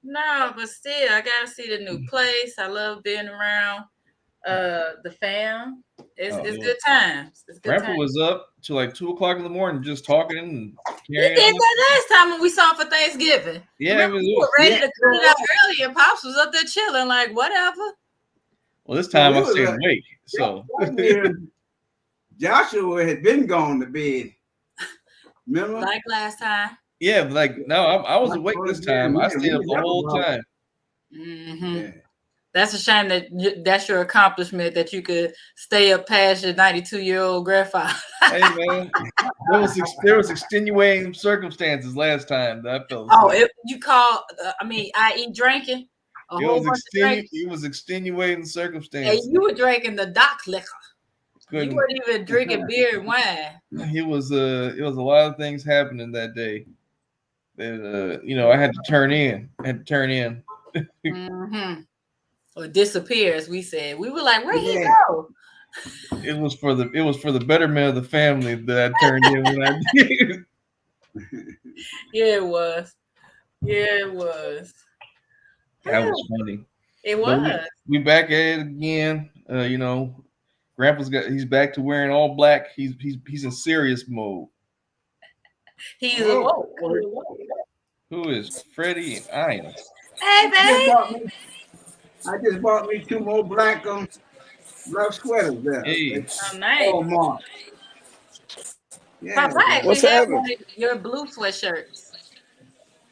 No, but still, I gotta see the new place. I love being around the fam. It's Yeah. good times. It's good Grandpa times. was up till like 2 o'clock in the morning, just talking and He carrying did on. that last time when we saw him for Thanksgiving. Yeah, Remember, we were ready Yeah. to cut it out early, and Pops was up there chilling, like whatever. Well, this So time we I was stayed awake. So that year, Joshua had been gone to bed. Remember? Like last time. yeah, but like no, I was awake this time. I Man, stayed up we the whole never time. yeah. That's a shame that's your accomplishment that you could stay up past your 92-year-old grandfather. Hey man, there was extenuating circumstances last time that I felt. You call? I.e. drinking a whole bunch of drinking. It was extenuating And circumstances. you were drinking the dock liquor. You Couldn't. weren't even drinking beer and wine. It was a lot of things happening that day. That I had to turn in. Mm-hmm. Or disappear, as we said. We were like, where'd he go? It was for the betterment of the family that I turned in when I did. Yeah, it was. Yeah, it was. That was funny. It But was. we back at it again. He's back to wearing all black. He's in serious mode. He's awoke. Who is Freddie and Iron? Hey, babe. I just bought me 2 more black sweaters there. Hey. Oh, nice. Oh, Mark. Yeah. Papa, I What's actually have happening? one of your blue sweatshirts.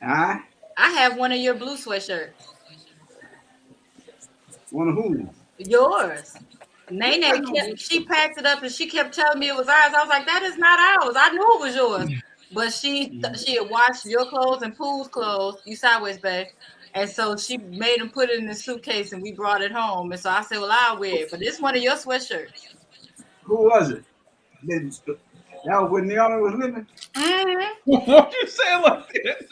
Huh? I have one of your blue sweatshirts. One of who? Yours. Nene, she packed it up and she kept telling me it was ours. I was like, that is not ours. I knew it was yours. But she had washed your clothes and Pooh's clothes. You sideways, babe. And so she made him put it in the suitcase and we brought it home. And so I said, well, I'll wear it. But it's one of your sweatshirts. Who was it? That was when Neona was living? Mm-hmm. What you saying like that?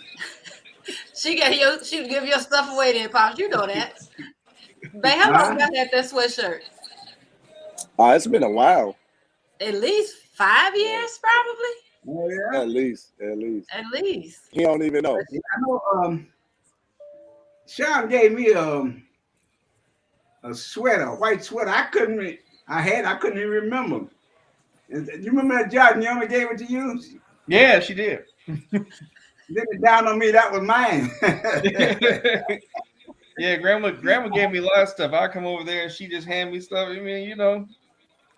She would give your stuff away there, Pops. You know that. Babe, how long y'all had that sweatshirt? It's been a while. At least 5 years, probably. Oh, yeah? At least. At least. He don't even know. I know Sean gave me a sweater, a white sweater. I couldn't even remember. You remember that job Neona gave it to you? Yeah, she did. Then it dawned on me that was mine. Yeah, grandma gave me a lot of stuff. I come over there and she just hand me stuff. I mean, it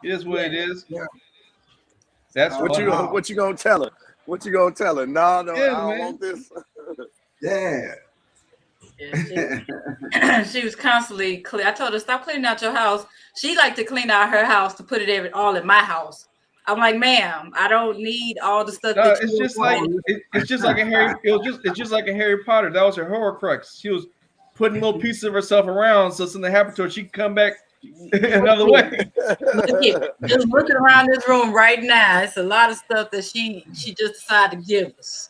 is what it is. Yeah. That's What you gonna tell her? What you gonna tell her? No, Yeah, I don't man. want this. Yeah. Yeah, she was constantly clean. I told her, stop cleaning out your house. She liked to clean out her house to put it all in my house. I'm like, ma'am, I don't need all the stuff. No, it's just like a Harry Potter. That was her Horcrux. She was putting little pieces of herself around so something happened to her, she could come back another way. Just looking around this room right now, it's a lot of stuff that she just decided to give us,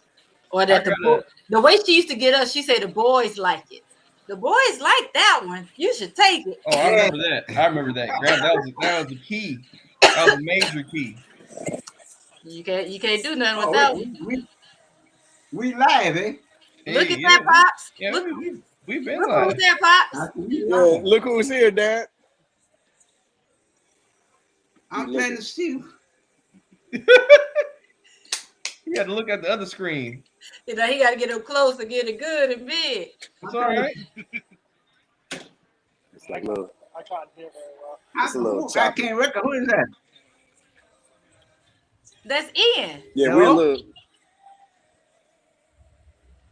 or that the way she used to get us, she said the boys like it. The boys like that one. You should take it. Oh, I remember that. Grant, that was the key. That was a major key. You can't do nothing with that one. We live, eh? Look at that, Pops. Yeah, look we've been who's live. there, Pops. Yeah, look who's here, Dad. I'm trying to see. You got to look at the other screen. He got to get up close to get it good and big. It's all right. It's like little. I can't hear very well. It's a little I choppy. can't reckon who is that? That's Ian. Yeah, Hello? we're a little.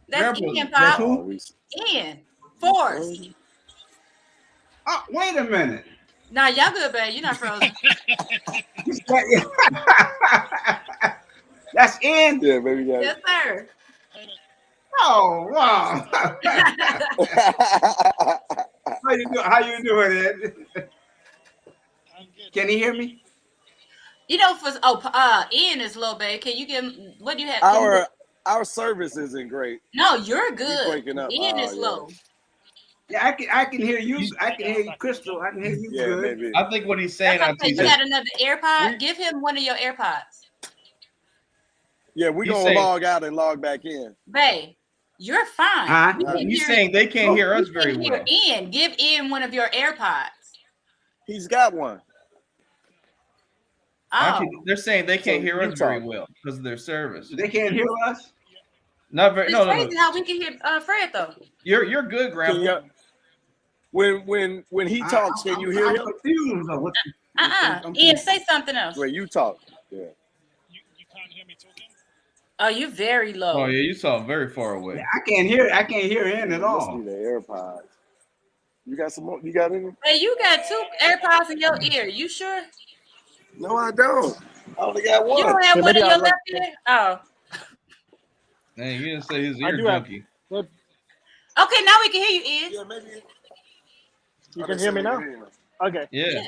That's Grandpa, Ian, That's Pop. who? Ian. Forrest. Oh, wait a minute. Nah, y'all good, babe. You're not frozen. That's in. Yeah, baby. Yes, sir. Oh wow. How you doing, Ed? I'm good. Can he hear me? Ian is low, babe. Can you give him what do you have? Our service isn't great. No, you're good. breaking up. Ian is Yeah. low. Yeah, I can hear you. I can hear you, Crystal. I can hear you Yeah, good. maybe. I think what he's saying, That's okay. You got another AirPod? Give him one of your AirPods. Yeah, we're He's gonna saying- log out and log back in. Babe, You're fine. Huh? We can He's hear- saying they can't hear us we very can hear well. Ian. Give Ian one of your AirPods. He's got one. Oh, Actually, they're saying they can't So hear you us very talk. well because of their service. They can't hear us. Not very. it's No. crazy how we can hear Fred though. You're good, Can Grandpa. you, when he talks, can you hear I'm him? confused on what. Ian, say something else. When you talk, yeah. You can't hear me talking? Oh, you very low. Oh yeah, you saw him very far away. I can't hear Ian at It must all. be the AirPods. You got some more? You got any? Hey, you got 2 AirPods in your ear. You sure? No, I don't. I only got one. You don't have Yeah, one maybe in your I'll left ear? Oh. Man, you didn't say his I ear do have- junkie. Good. Okay, now we can hear you, Ian. Yeah, maybe. You can hear me now? Okay. Yeah.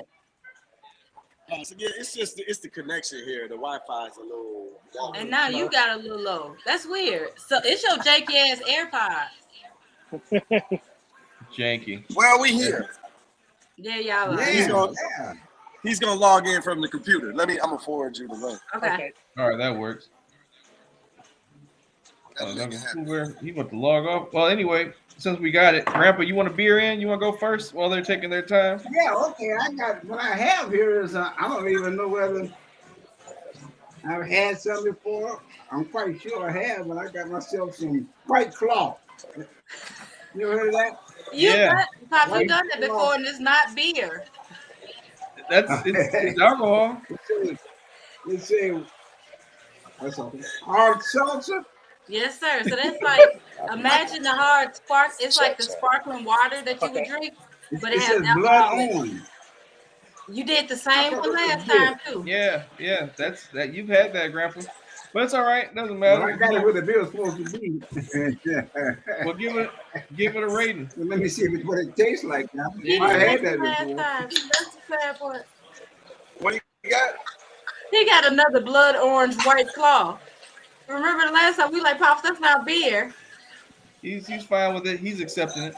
So yeah, it's the connection here. The Wi-Fi is a little. And now you got a little low. That's weird. So it's your janky ass AirPods. Janky. Well, we here. Yeah, y'all are. Yeah. He's gonna log in from the computer. I'm gonna forward you the link. Okay. All right, that works. Where he want to log off. Well, anyway, since we got it, Grandpa, you want a beer in? You want to go first while they're taking their time? Yeah, okay. I got what I have here is I don't even know whether I've had some before. I'm quite sure I have, but I got myself some White Claw. You ever heard of that? Pop, you done that before, and it's not beer. It's alcohol. Let's say what's up? Hard seltzer. Yes, sir. So that's like, imagine the hard spark. It's like the sparkling water that you would drink, but it It has says blood alcohol in it. orange. You did the same one last time too. Yeah. That's that. You've had that, Grandpa. But it's all right. Doesn't Well, matter. I got it where the bill's supposed to be. Well, give it a rating. Well, let me see what it tastes like now. He I did had that that last before. time. That's the sad part. What do you got? He got another blood orange White Claw. Remember the last time we like, Pops, that's not beer. He's fine with it. He's accepting it.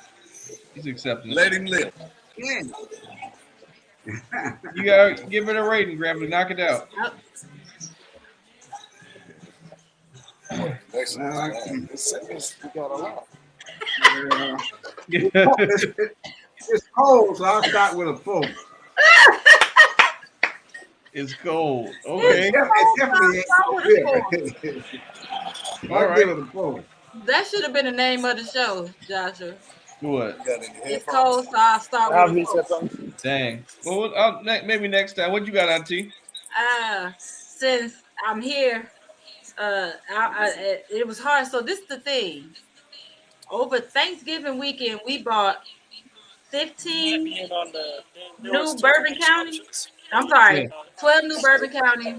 Let him live. Yeah. You gotta give it a rating, Grandpa. Knock it out. Next Well, I- we got a lot. It's cold, so I'll start with a 4. It's cold. Okay. It's definitely ain't All I'll right. give it a 4. That should have been the name of the show, Joshua. What? You got any It's headphones? cold, so I'll start I'll with a 4. reset something. Dang. Well, maybe next time. What you got, Auntie? Since I'm here, it was hard. So this is the thing. Over Thanksgiving weekend, we bought 15 Being on the new Bourbon County. I'm sorry, 12 new Bourbon County.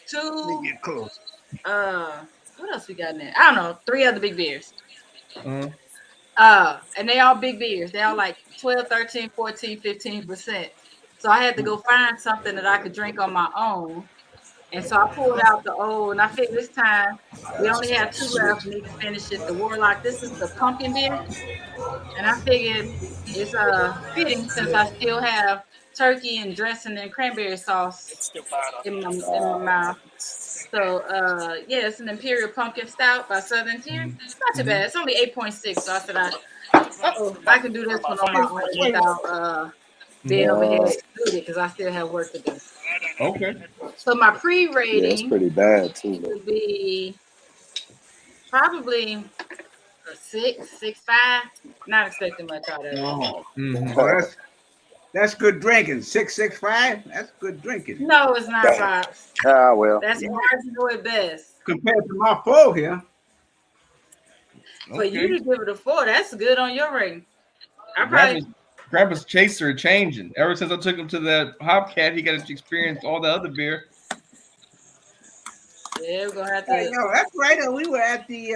2. Get close. What else we got in there? I don't know. 3 other big beers. Uh-huh. And they all big beers. They all like 12, 13, 14, 15%. So I had to go find something that I could drink on my own. And so I pulled out the old, and I figured this time we only have 2 left. We need to finish it. The Warlock. This is the pumpkin beer, and I figured it's fitting since I still have turkey and dressing and cranberry sauce in my mouth. So yeah, it's an Imperial Pumpkin Stout by Southern Tier. It's not too bad. It's only 8.6. So I said I can do this one on my own without being over here excluded because I still have work to do. Okay. So my Yeah, it's pre-rating pretty bad too. would be probably a 6.5. Not expecting much out of it. Oh, Mhm. well, that's good drinking. 665. That's good drinking No, it's not, Pops. Ah, well. That's marginal at best. compared to my 4 here. For you to give it a 4, that's good on your rating. I probably Grandpa's chaser changing. Ever since I took him to that Hopcat, he got to experience all the other beer. yeah, we're gonna have Hey, to. yo, that's right. We were at the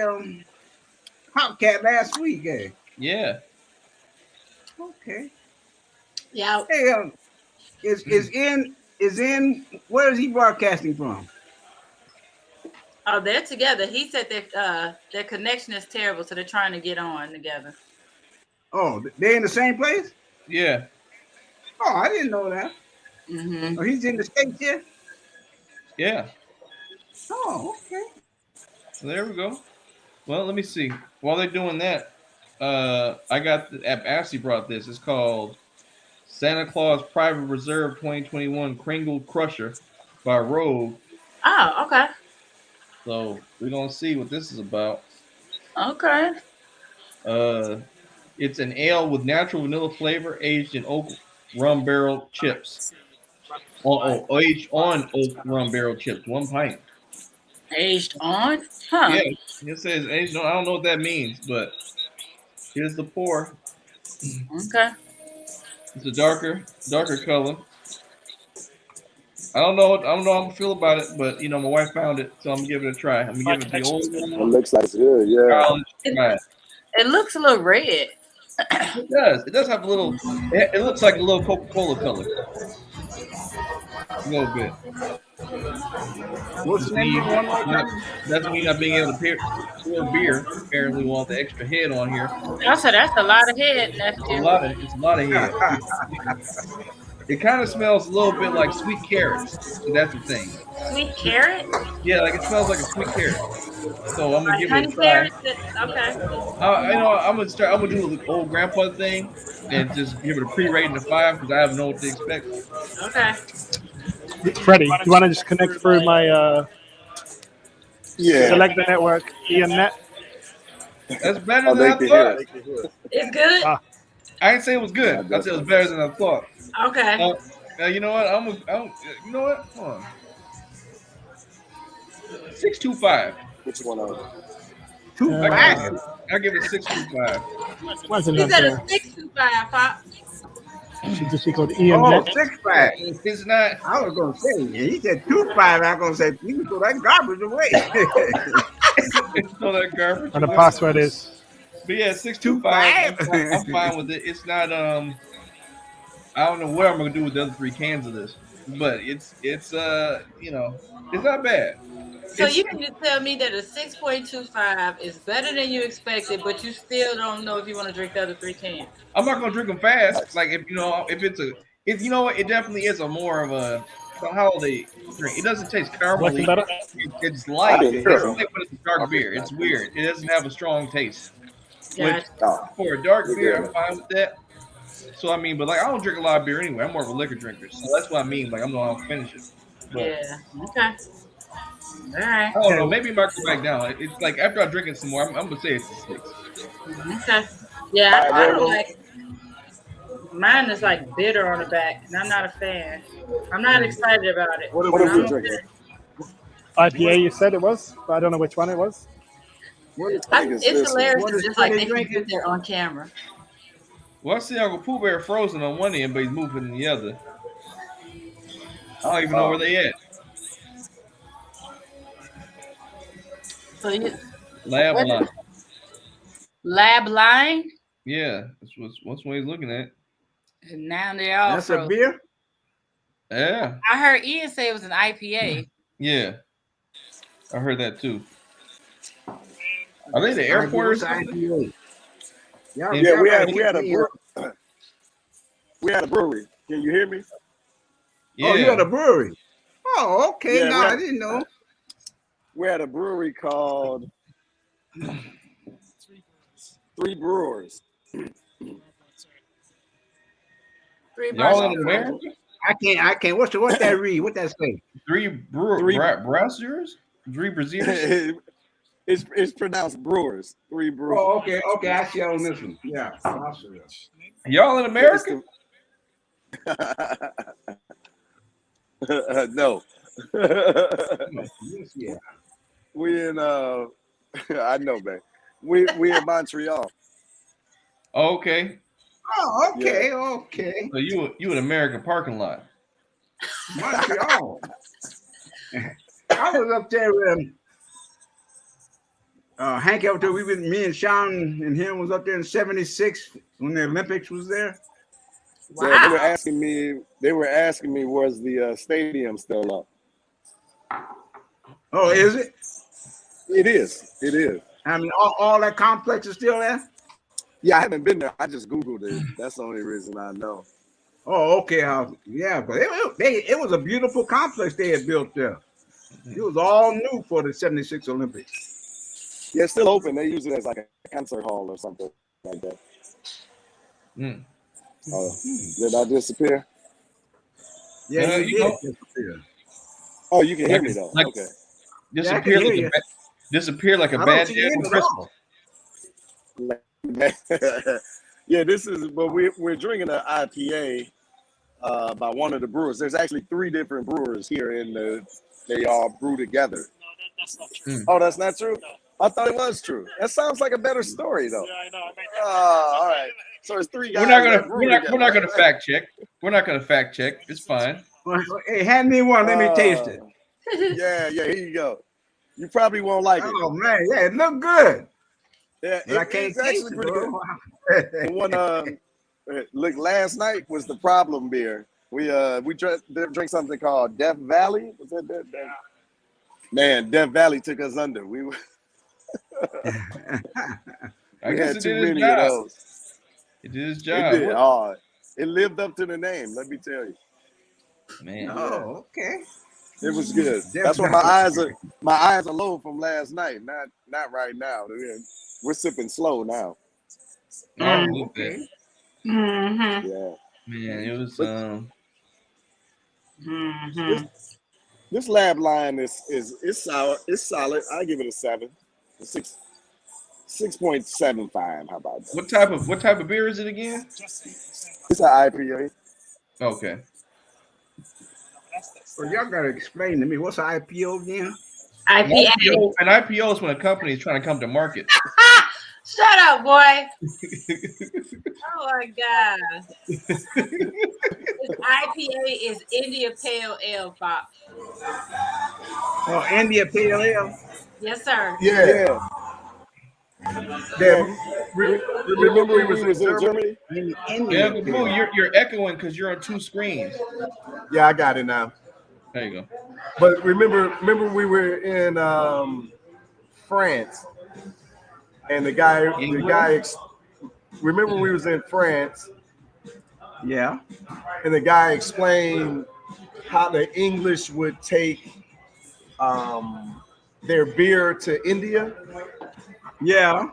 Hopcat last week. Eh? Yeah. Okay. Yeah, Hey, is in where is he broadcasting from? oh, they're together. He said that their connection is terrible, so they're trying to get on together. Oh, they're in the same place? Yeah. Oh, I didn't know that. Mm-hmm. Oh, he's in the States here? Yeah. Oh, okay. So there we go. Well, let me see. While they're doing that, I got Ashley brought this. It's called Santa Claus Private Reserve 2021 Kringle Crusher by Rogue. Oh, okay. So we're gonna see what this is about. Okay. Uh, it's an ale with natural vanilla flavor, aged in oak rum barrel chips. Aged on oak rum barrel chips. 1 pint. Aged on? Huh. Yeah, it says aged. No, I don't know what that means, but here's the pour. Okay. It's a darker color. I don't know. I don't know how I'm gonna feel about it, but my wife found it, so I'm gonna give it a try. I'm gonna My give it the old connection's good. It looks like it's good. Yeah. college try. It looks a little red. It does. It does have a little. It looks like a little Coca-Cola color. A little bit. What's the name of it one more time? Doesn't mean not being able to pour beer. Apparently, we want the extra head on here. Also, that's a lot of head, nephew. It's a lot of head. It kind of smells a little bit like sweet carrots. So that's the thing. Sweet carrot? Yeah, like it smells like a sweet carrot. So I'm gonna give it Honey a try. carrots? Okay. I'm gonna do the old grandpa thing and just give it a pre-rating of 5 because I have no what to expect. Okay. Freddie, you want to just connect through my Yeah. select the network, EMNet? That's better Oh, than they I can thought. hear it. It's good? Ah. I didn't say it was good. I said it was better than I thought. Okay. You know what? You know what? Hold on. 625. Which one are 2.5. I'll give it 625. Wasn't He that said there? a 625, Pop. She called Oh, EMNet. 6.5. It's not. I was gonna say, he said 2.5. I was gonna say, you can throw that garbage away. It's not that garbage. And the password is. But yeah, 625. I'm fine with it. It's not. I don't know what I'm gonna do with the other 3 cans of this, but it's it's not bad. So you can just tell me that a 6.25 is better than you expected, but you still don't know if you want to drink the other 3 cans. I'm not gonna drink them fast. Like if you know what, it definitely is a more of a holiday drink. It doesn't taste Working caramely. better? It's light. I didn't It's hear like when it's a dark beer. It's weird. It doesn't have a strong taste. Which Gotcha. for a dark beer, I'm fine with that. So I mean, but like I don't drink a lot of beer anyway. I'm more of a liquor drinker. So that's what I mean. Like I'm gonna finish it. But, Yeah. Okay. All right. I don't know. Maybe it might go back down. It's like after I drink it some more, I'm gonna say it's a 6. Okay. Yeah, I don't like. Mine is like bitter on the back, and I'm not a fan. I'm not excited about it. What but are we I'm drinking? IPA, you said it was, but I don't know which one it was. It's hilarious. What is Just like Freddie they can drinking? get there on camera. Well, I see Uncle Pooh Bear frozen on one end, but he's moving in the other. I don't even know where they at. So you Lab what- line. lab line, Yeah, that's what he's looking at. and now they're all That's a frozen. beer? Yeah, I heard Ian say it was an IPA. yeah. I heard that too. Are they the airport or something? IPA. Yeah, we had a brewery. Can you hear me? Yeah. Oh, you at a brewery? Oh, okay. Yeah, No, we're- I didn't know. We had a brewery called Three Brewers. 3 Y'all bars. in America? I can't. What's that read? What that say? 3 brassers? 3 braziers? It's pronounced Brewers. 3 Brewers. Oh, okay. Okay, I see on this one. Yeah. Awesome. Y'all in America? No. Yes, yeah. We in I know, man. We in Montreal. Okay. Oh, okay, okay. So you an American parking lot. Montreal. I was up there with Hank up there. Me and Sean and him was up there in '76 when the Olympics was there. So Wow. they were asking me was the stadium still up? Oh, is it? It is. I mean, all that complex is still there? Yeah, I haven't been there. I just Googled it. That's the only reason I know. Oh, okay. Yeah, but it was a beautiful complex they had built there. It was all new for the '76 Olympics. Yeah, it's still open. They use it as like a concert hall or something like that. Did I disappear? Yeah, you You did know, disappear. Oh, you can hear like me though. like Okay. Yeah, I can hear you. disappear like a I don't bad see day you on at all. Christmas. Yeah, this is. But we're drinking an IPA by one of the brewers. There's actually 3 different brewers here they all brew together. No, that's not true. Oh, that's not true? No. I thought it was true. That sounds like a better story though. Yeah, I know. I made Oh, all right. So it's 3 We're guys not that gonna brew together. we're not gonna fact check. We're not gonna fact check. It's fine. Well, hey, hand me one. Let me taste it. Yeah, here you go. You probably won't like it. Oh man, yeah, it look good. Yeah, But I can't it's taste actually it, pretty good. bro. The one, look, last night was the problem beer. We drank something called Death Valley. Was that Death? Man, Death Valley took us under. We I guess had it too did its many of job. those. It did its It job. did. Oh, it lived up to the name. Let me tell you. Man. Oh, okay. It was good. Death That's why Valley. my eyes are low from last night. Not right now. We're sipping slow now. Oh, Okay. Mm-hmm. Yeah. man, it was But Mm-hmm. this lab line is sour. It's solid. I give it a 7. A 6.75. How about that? what type of beer is it again? It's an IPA. Okay. Well, y'all gotta explain to me what's an IPO again? IPA. An IPO is when a company is trying to come to market. Shut up, boy. Oh my God. This IPA is India Pale Ale, Bob. Oh, India Pale Ale. Yes, sir. Yeah. Remember Remember we we was in was in Germany? Germany? India Yeah, Pale. you're echoing because you're on 2 screens. Yeah, I got it now. There you go. But remember we were in France, and the guy, remember we was in France, Yeah. and the guy explained how the English would take their beer to India, Yeah.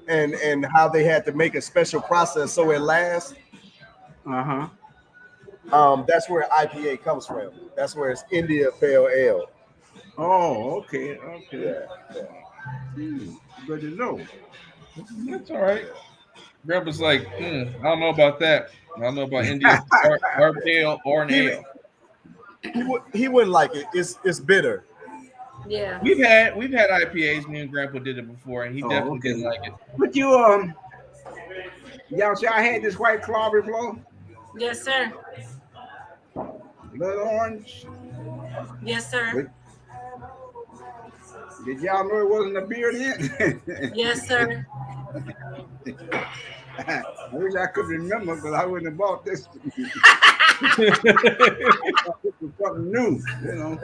and how they had to make a special process so it lasts. Uh-huh. That's where IPA comes from. That's where it's India Pale Ale. Oh, okay. Okay. Yeah. Good to know. That's all right. Grandpa's like, I don't know about that. I don't know about India hard ale or an He, ale. he wouldn't like it. It's bitter. Yeah. We've had IPAs. Me and Grandpa did it before, and he definitely Okay. didn't like it. But y'all see I had this White Claw before? Yes, sir. Blood orange. Yes, sir. Did y'all know it wasn't a beer then? Yes, sir. I wish I could remember because I wouldn't have bought this. This was something new, you know.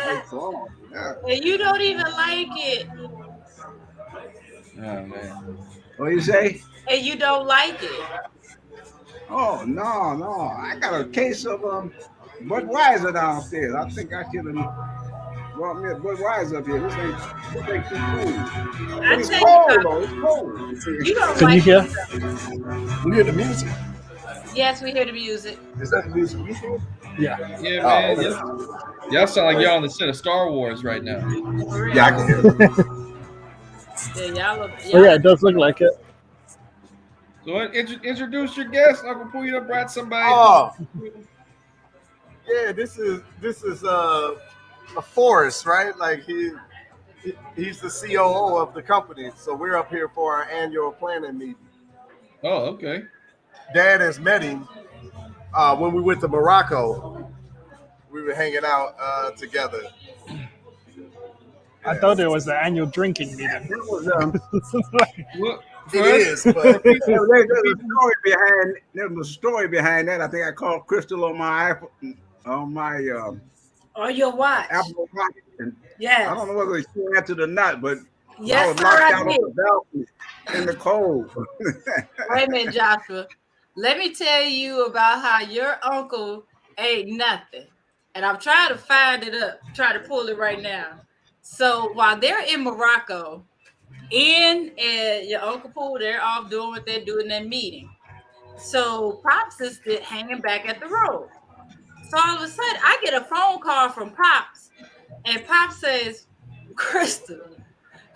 White Claw. Yeah. And you don't even like it. Oh man. What you say? And you don't like it. Oh no. I got a case of Budweiser downstairs. I think I should have brought me a Budweiser up here. This ain't too cool. I But it's tell cold you, though. It's cold. you don't Can like you hear? it. You hear the music? Yes, we hear the music. Is that the music you hear? Yeah. Yeah, Oh, man. okay. Y'all sound like y'all on the set of Star Wars right now. For real. Yeah, I can hear it. Yeah, y'all Oh yeah, it does look like it. So introduce your guest. Uncle Pooh, you done brought somebody. Oh, yeah. This is a Forrest, right? Like he's the COO of the company. So we're up here for our annual planning meeting. Oh, okay. Dad has met him when we went to Morocco. We were hanging out together. I thought it was the annual drinking meeting. That was Look, It is, but there's a story behind that. I think I called Crystal on my Or your watch. Apple Watch. And Yes. I don't know whether she answered or not, but I Yes, was sir, locked I out on did. the balcony in the cold. Wait a minute, Joshua. Let me tell you about how your uncle ain't nothing. And I'm trying to find it up, try to pull it right now. So while they're in Morocco, Ian and your Uncle Pooh, they're off doing what they're doing in their meeting. So Pops is hanging back at the road. So all of a sudden, I get a phone call from Pops, and Pops says, "Crystal,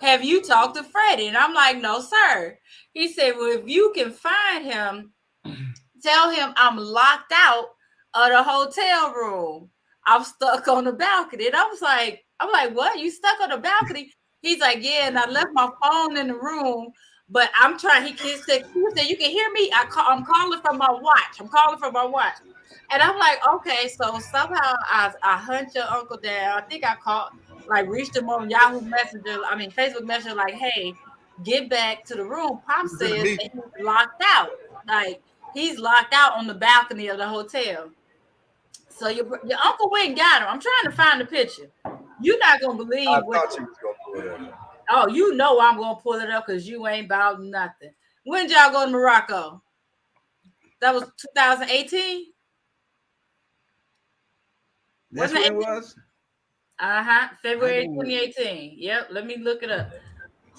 have you talked to Freddie?" And I'm like, "No, sir." He said, "Well, if you can find him, tell him I'm locked out of the hotel room. I'm stuck on the balcony." And I'm like, "What? You stuck on the balcony?" He's like, "Yeah, and I left my phone in the room, but I'm trying." He said, "You can hear me? I'm calling from my watch. I'm calling from my watch." And I'm like, "Okay." So somehow I hunt your uncle down. I think I called, like, reached him on Facebook Messenger, like, "Hey, get back to the room." Pop says that he's locked out. Like, he's locked out on the balcony of the hotel. So your uncle went and got him. I'm trying to find the picture. You're not gonna believe I thought you was gonna pull it up. Oh, you know I'm gonna pull it up because you ain't about nothing. When did y'all go to Morocco? That was 2018. That's what it was. February 2018. Yep, let me look it up.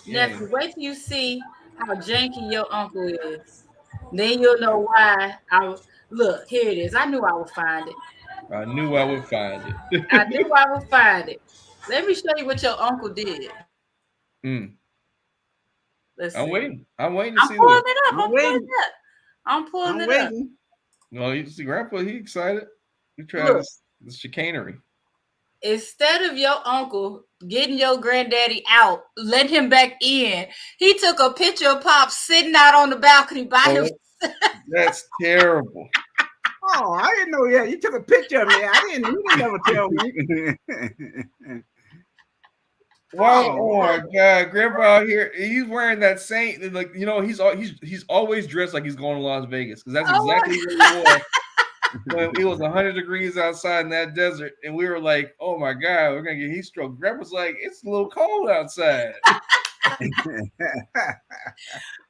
Yeah. Nephew, wait till you see how janky your uncle is. Then you'll know why. Look, here it is. I knew I would find it. I knew I would find it. I knew I would find it. Let me show you what your uncle did. Let's see. I'm waiting to I'm see pulling this. it up. I'm pulling it up. Well, you see, Grandpa, he excited. He tried this chicanery. Instead of your uncle getting your granddaddy out, let him back in, he took a picture of Pop sitting out on the balcony by himself. That's terrible. Oh, I didn't know. Yeah, you took a picture of me. You didn't never tell me. Wow! Oh my God, Grandpa out here, he's wearing that same, like, you know, he's always dressed like he's going to Las Vegas because that's exactly what he wore when it was 100 degrees outside in that desert, and we were like, "Oh my God, we're gonna get heat stroke." Grandpa's like, "It's a little cold outside."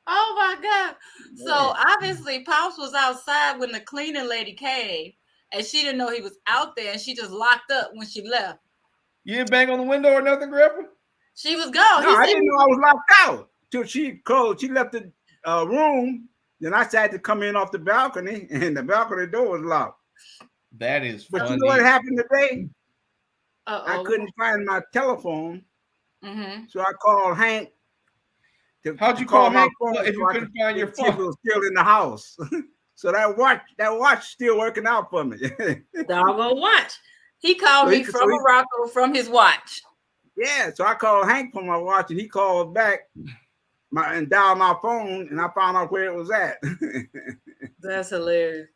Oh my God! So obviously, Pops was outside when the cleaning lady came, and she didn't know he was out there, and she just locked up when she left. You didn't bang on the window or nothing, Grandpa? She was gone. No, I didn't know I was locked out till she closed. She left the room. Then I tried to come in off the balcony, and the balcony door was locked. That is funny. But you know what happened today? Uh-oh. I couldn't find my telephone, so I called Hank. How'd you call Hank if you couldn't find your phone? It was still in the house. So that watch still working out for me. Doggone watch. He called me from Morocco from his watch. Yeah, so I called Hank from my watch, and he called back and dialed my phone, and I found out where it was at. That's hilarious.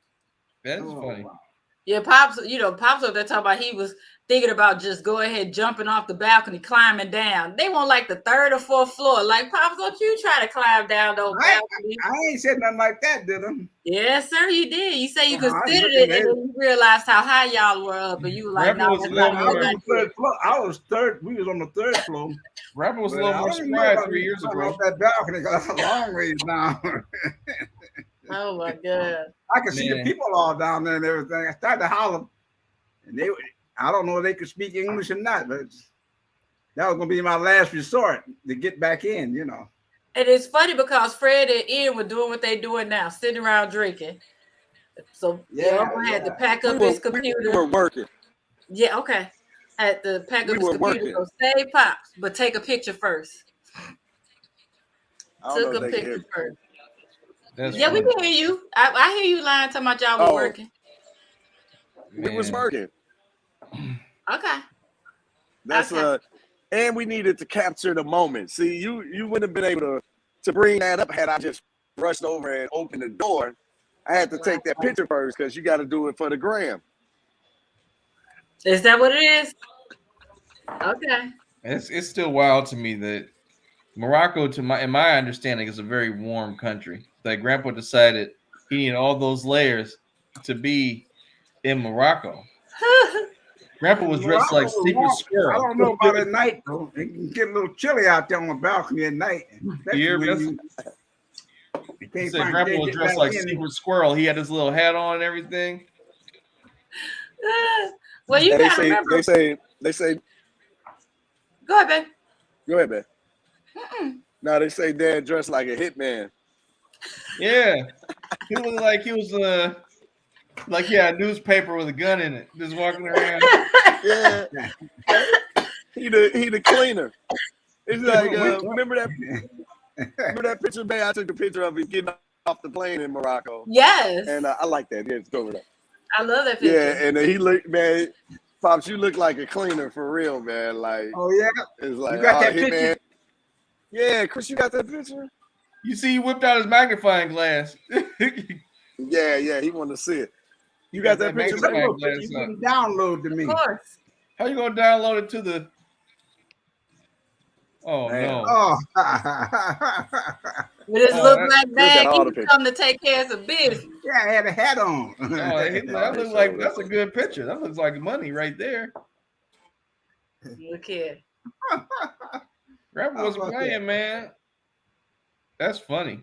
That's funny. Wow. Yeah, Pops, Pops up there talking about he was thinking about just go ahead, jumping off the balcony, climbing down. They want like the 3rd or 4th floor. Like, Pops, don't you try to climb down those balconies. I ain't said nothing like that, did I? Yes, sir, you did. You say you considered it, and then you realized how high y'all were up, and you were like, "No, I was third. We was on the 3rd floor. Rapper was a little more surprised 3 years ago. Off that balcony, that's a long ways down. Oh my God! I could see the people all down there and everything. I started to holler, and I don't know if they could speak English or not, but that was gonna be my last resort to get back in, And it's funny because Fred and Ian were doing what they're doing now, sitting around drinking. So I had to pack up his computer. We were working. Yeah, okay. Had to pack up his computer. So save Pops, but take a picture first. Took a picture first. Yeah, we can hear you. I hear you lying talking about y'all were working. We was working. Okay. That's and we needed to capture the moment. See, you wouldn't have been able to bring that up had I just rushed over and opened the door. I had to take that picture first because you got to do it for the gram. Is that what it is? Okay. It's still wild to me that Morocco, in my understanding, is a very warm country. That Grandpa decided he needed all those layers to be in Morocco. Grandpa was dressed like Secret Squirrel. I don't know about at night, though. It can get a little chilly out there on the balcony at night. He said Grandpa was dressed like Secret Squirrel. He had his little hat on and everything. Well, you gotta remember. They say Go ahead, babe. Go ahead, man. Now they say Dad dressed like a hitman. Yeah, he looked like he was like he had a newspaper with a gun in it, just walking around. Yeah, he the cleaner. It's like remember that picture, man? I took a picture of him getting off the plane in Morocco. Yes. And I like that. Yeah, go with that. I love that picture. Yeah, and he looked, man. Pops, you look like a cleaner for real, man. Like, Oh yeah, it's like, you got that hitman. picture? Yeah, Chris, you got that picture? You see, he whipped out his magnifying glass. Yeah, he wanted to see it. You got that picture? magnifying glass You up. can download to me. Of course. How you gonna download it to the? Oh Man. no! Oh, With his little black bag, all he the come to take care of some business. yeah, I had a hat on. Oh, that looks like that's a good picture. That looks like money right there. Look here. Grandpa was playing, man. That's funny.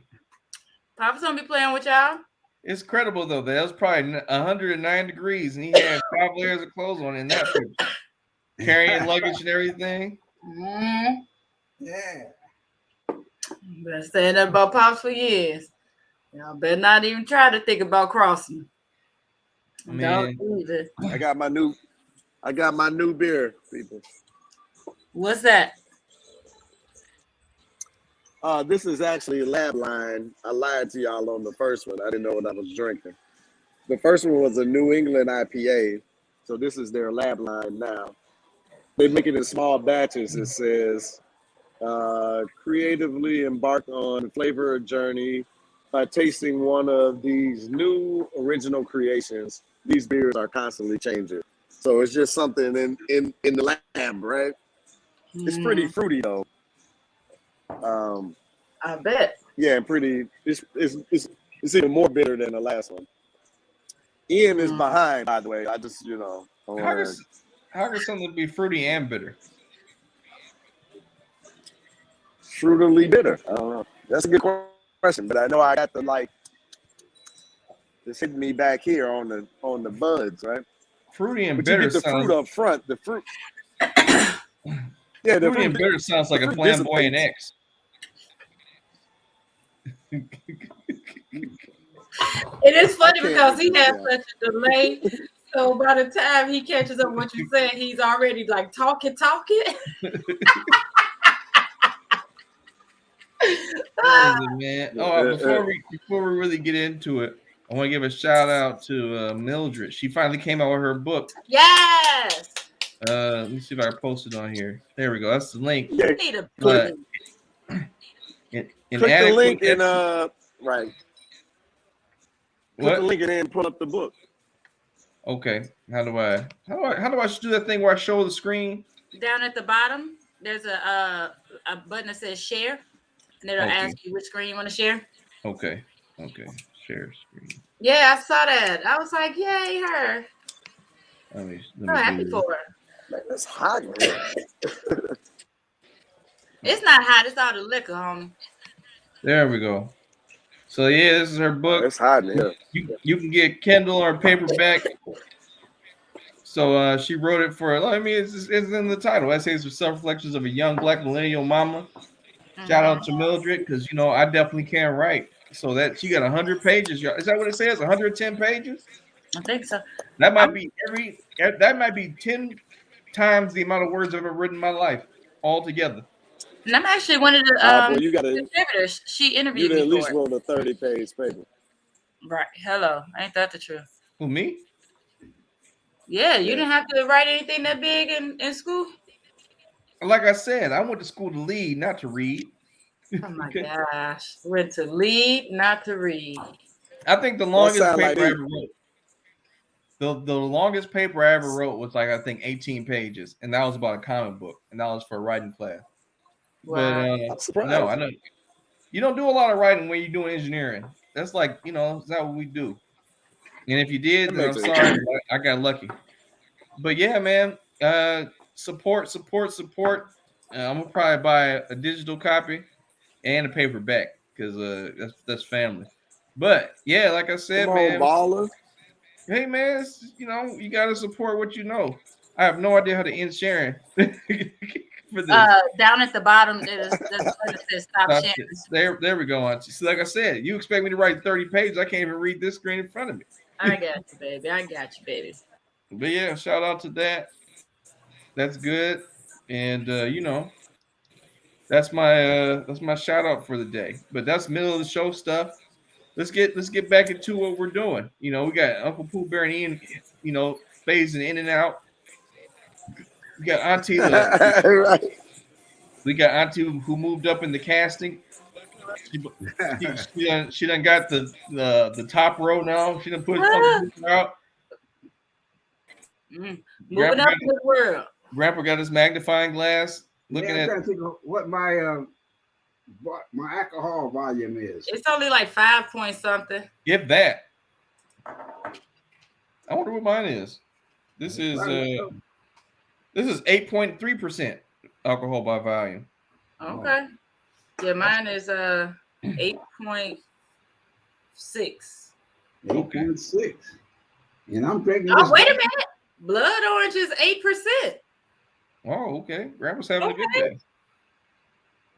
Papa's gonna be playing with y'all. It's credible though. That was probably 109 degrees, and he had 5 layers of clothes on in that picture, carrying luggage and everything. Mm-hmm. Yeah. Been saying that about Pops for years. Y'all better not even try to think about crossing. Man. Don't either. I got my new beer, people. What's that? This is actually a lab line. I lied to y'all on the first one. I didn't know what I was drinking. The first one was a New England IPA. So this is their lab line now. They make it in small batches. It says, creatively embark on a flavor journey by tasting one of these new original creations. These beers are constantly changing. So it's just something in the lab, right? It's pretty fruity though. I bet. Yeah, pretty. It's even more bitter than the last one. Ian is behind, by the way. I just How can something be fruity and bitter? Fruitily bitter. I don't know. That's a good question, but I know I got the it's hitting me back here on the buds, right? Fruity and but bitter you get the sounds. fruit up front. The fruit. Yeah, the fruity and bitter sounds like a flamboyant ex. It is funny because he has such a delay. So by the time he catches up what you're saying, he's already like talking. Man. Before we really get into it, I want to give a shout out to Mildred. She finally came out with her book. Yes. Let me see if I can post it on here. There we go. That's the link. Yeah. Click the link and right. Click What? the link and then pull up the book. Okay. How do I do that thing where I show the screen? Down at the bottom, there's a button that says share, and it'll ask you which screen you want to share. Okay. Share screen. Yeah, I saw that. I was like, yay, her. Let me happy for her. It's hot. It's not hot. It's all the liquor, homie. There we go. So yeah, this is her book. It's hot in here. You can get Kindle or paperback. So she wrote it for. I mean, it's in the title. Essays or Self-Reflections of a Young Black Millennial Mama. Shout out to Mildred because I definitely can't write. So that she got 100 pages. Is that what it says? 110 pages? I think so. That might be 10 times the amount of words I've ever written in my life altogether. And I'm actually one of the contributors. She interviewed me. You at least wrote a 30-page paper. Right. Hello. Ain't that the truth? Who, me? Yeah, you didn't have to write anything that big in school? Like I said, I went to school to lead, not to read. Oh my gosh. Went to lead, not to read. I think the longest paper I ever wrote. The longest paper I ever wrote was I think 18 pages, and that was about a comic book, and that was for a writing class. Wow. But no, I know you don't do a lot of writing when you're doing engineering. That's like it's not what we do. And if you did, then I'm sorry, I got lucky. But yeah, man, support. I'm gonna probably buy a digital copy and a paperback because that's family. But yeah, like I said, man, baller. Hey man, you gotta support what you know. I have no idea how to end sharing for this. Down at the bottom, there's it says stop sharing. There we go, Auntie. So like I said, you expect me to write 30 pages? I can't even read this screen in front of me. I got you, baby. I got you, baby. But yeah, shout out to that. That's good. And that's my shout out for the day. But that's middle of the show stuff. Let's get back into what we're doing. We got Uncle Pooh Bear and Ian, phasing in and out. We got Auntie right. We got Auntie who moved up in the casting. She done got the top row now. She done put out. Moving up in the world. Grandpa got his magnifying glass. Looking I'm trying to think of what my alcohol volume is. It's only like 5 point something. Give that. I wonder what mine is. This is 8.3% alcohol by volume. Okay. Yeah, mine is 8.6. 8.6. And I'm drinking. Oh, wait a minute. Blood orange is 8%. Oh, okay. Grandpa's having a good day.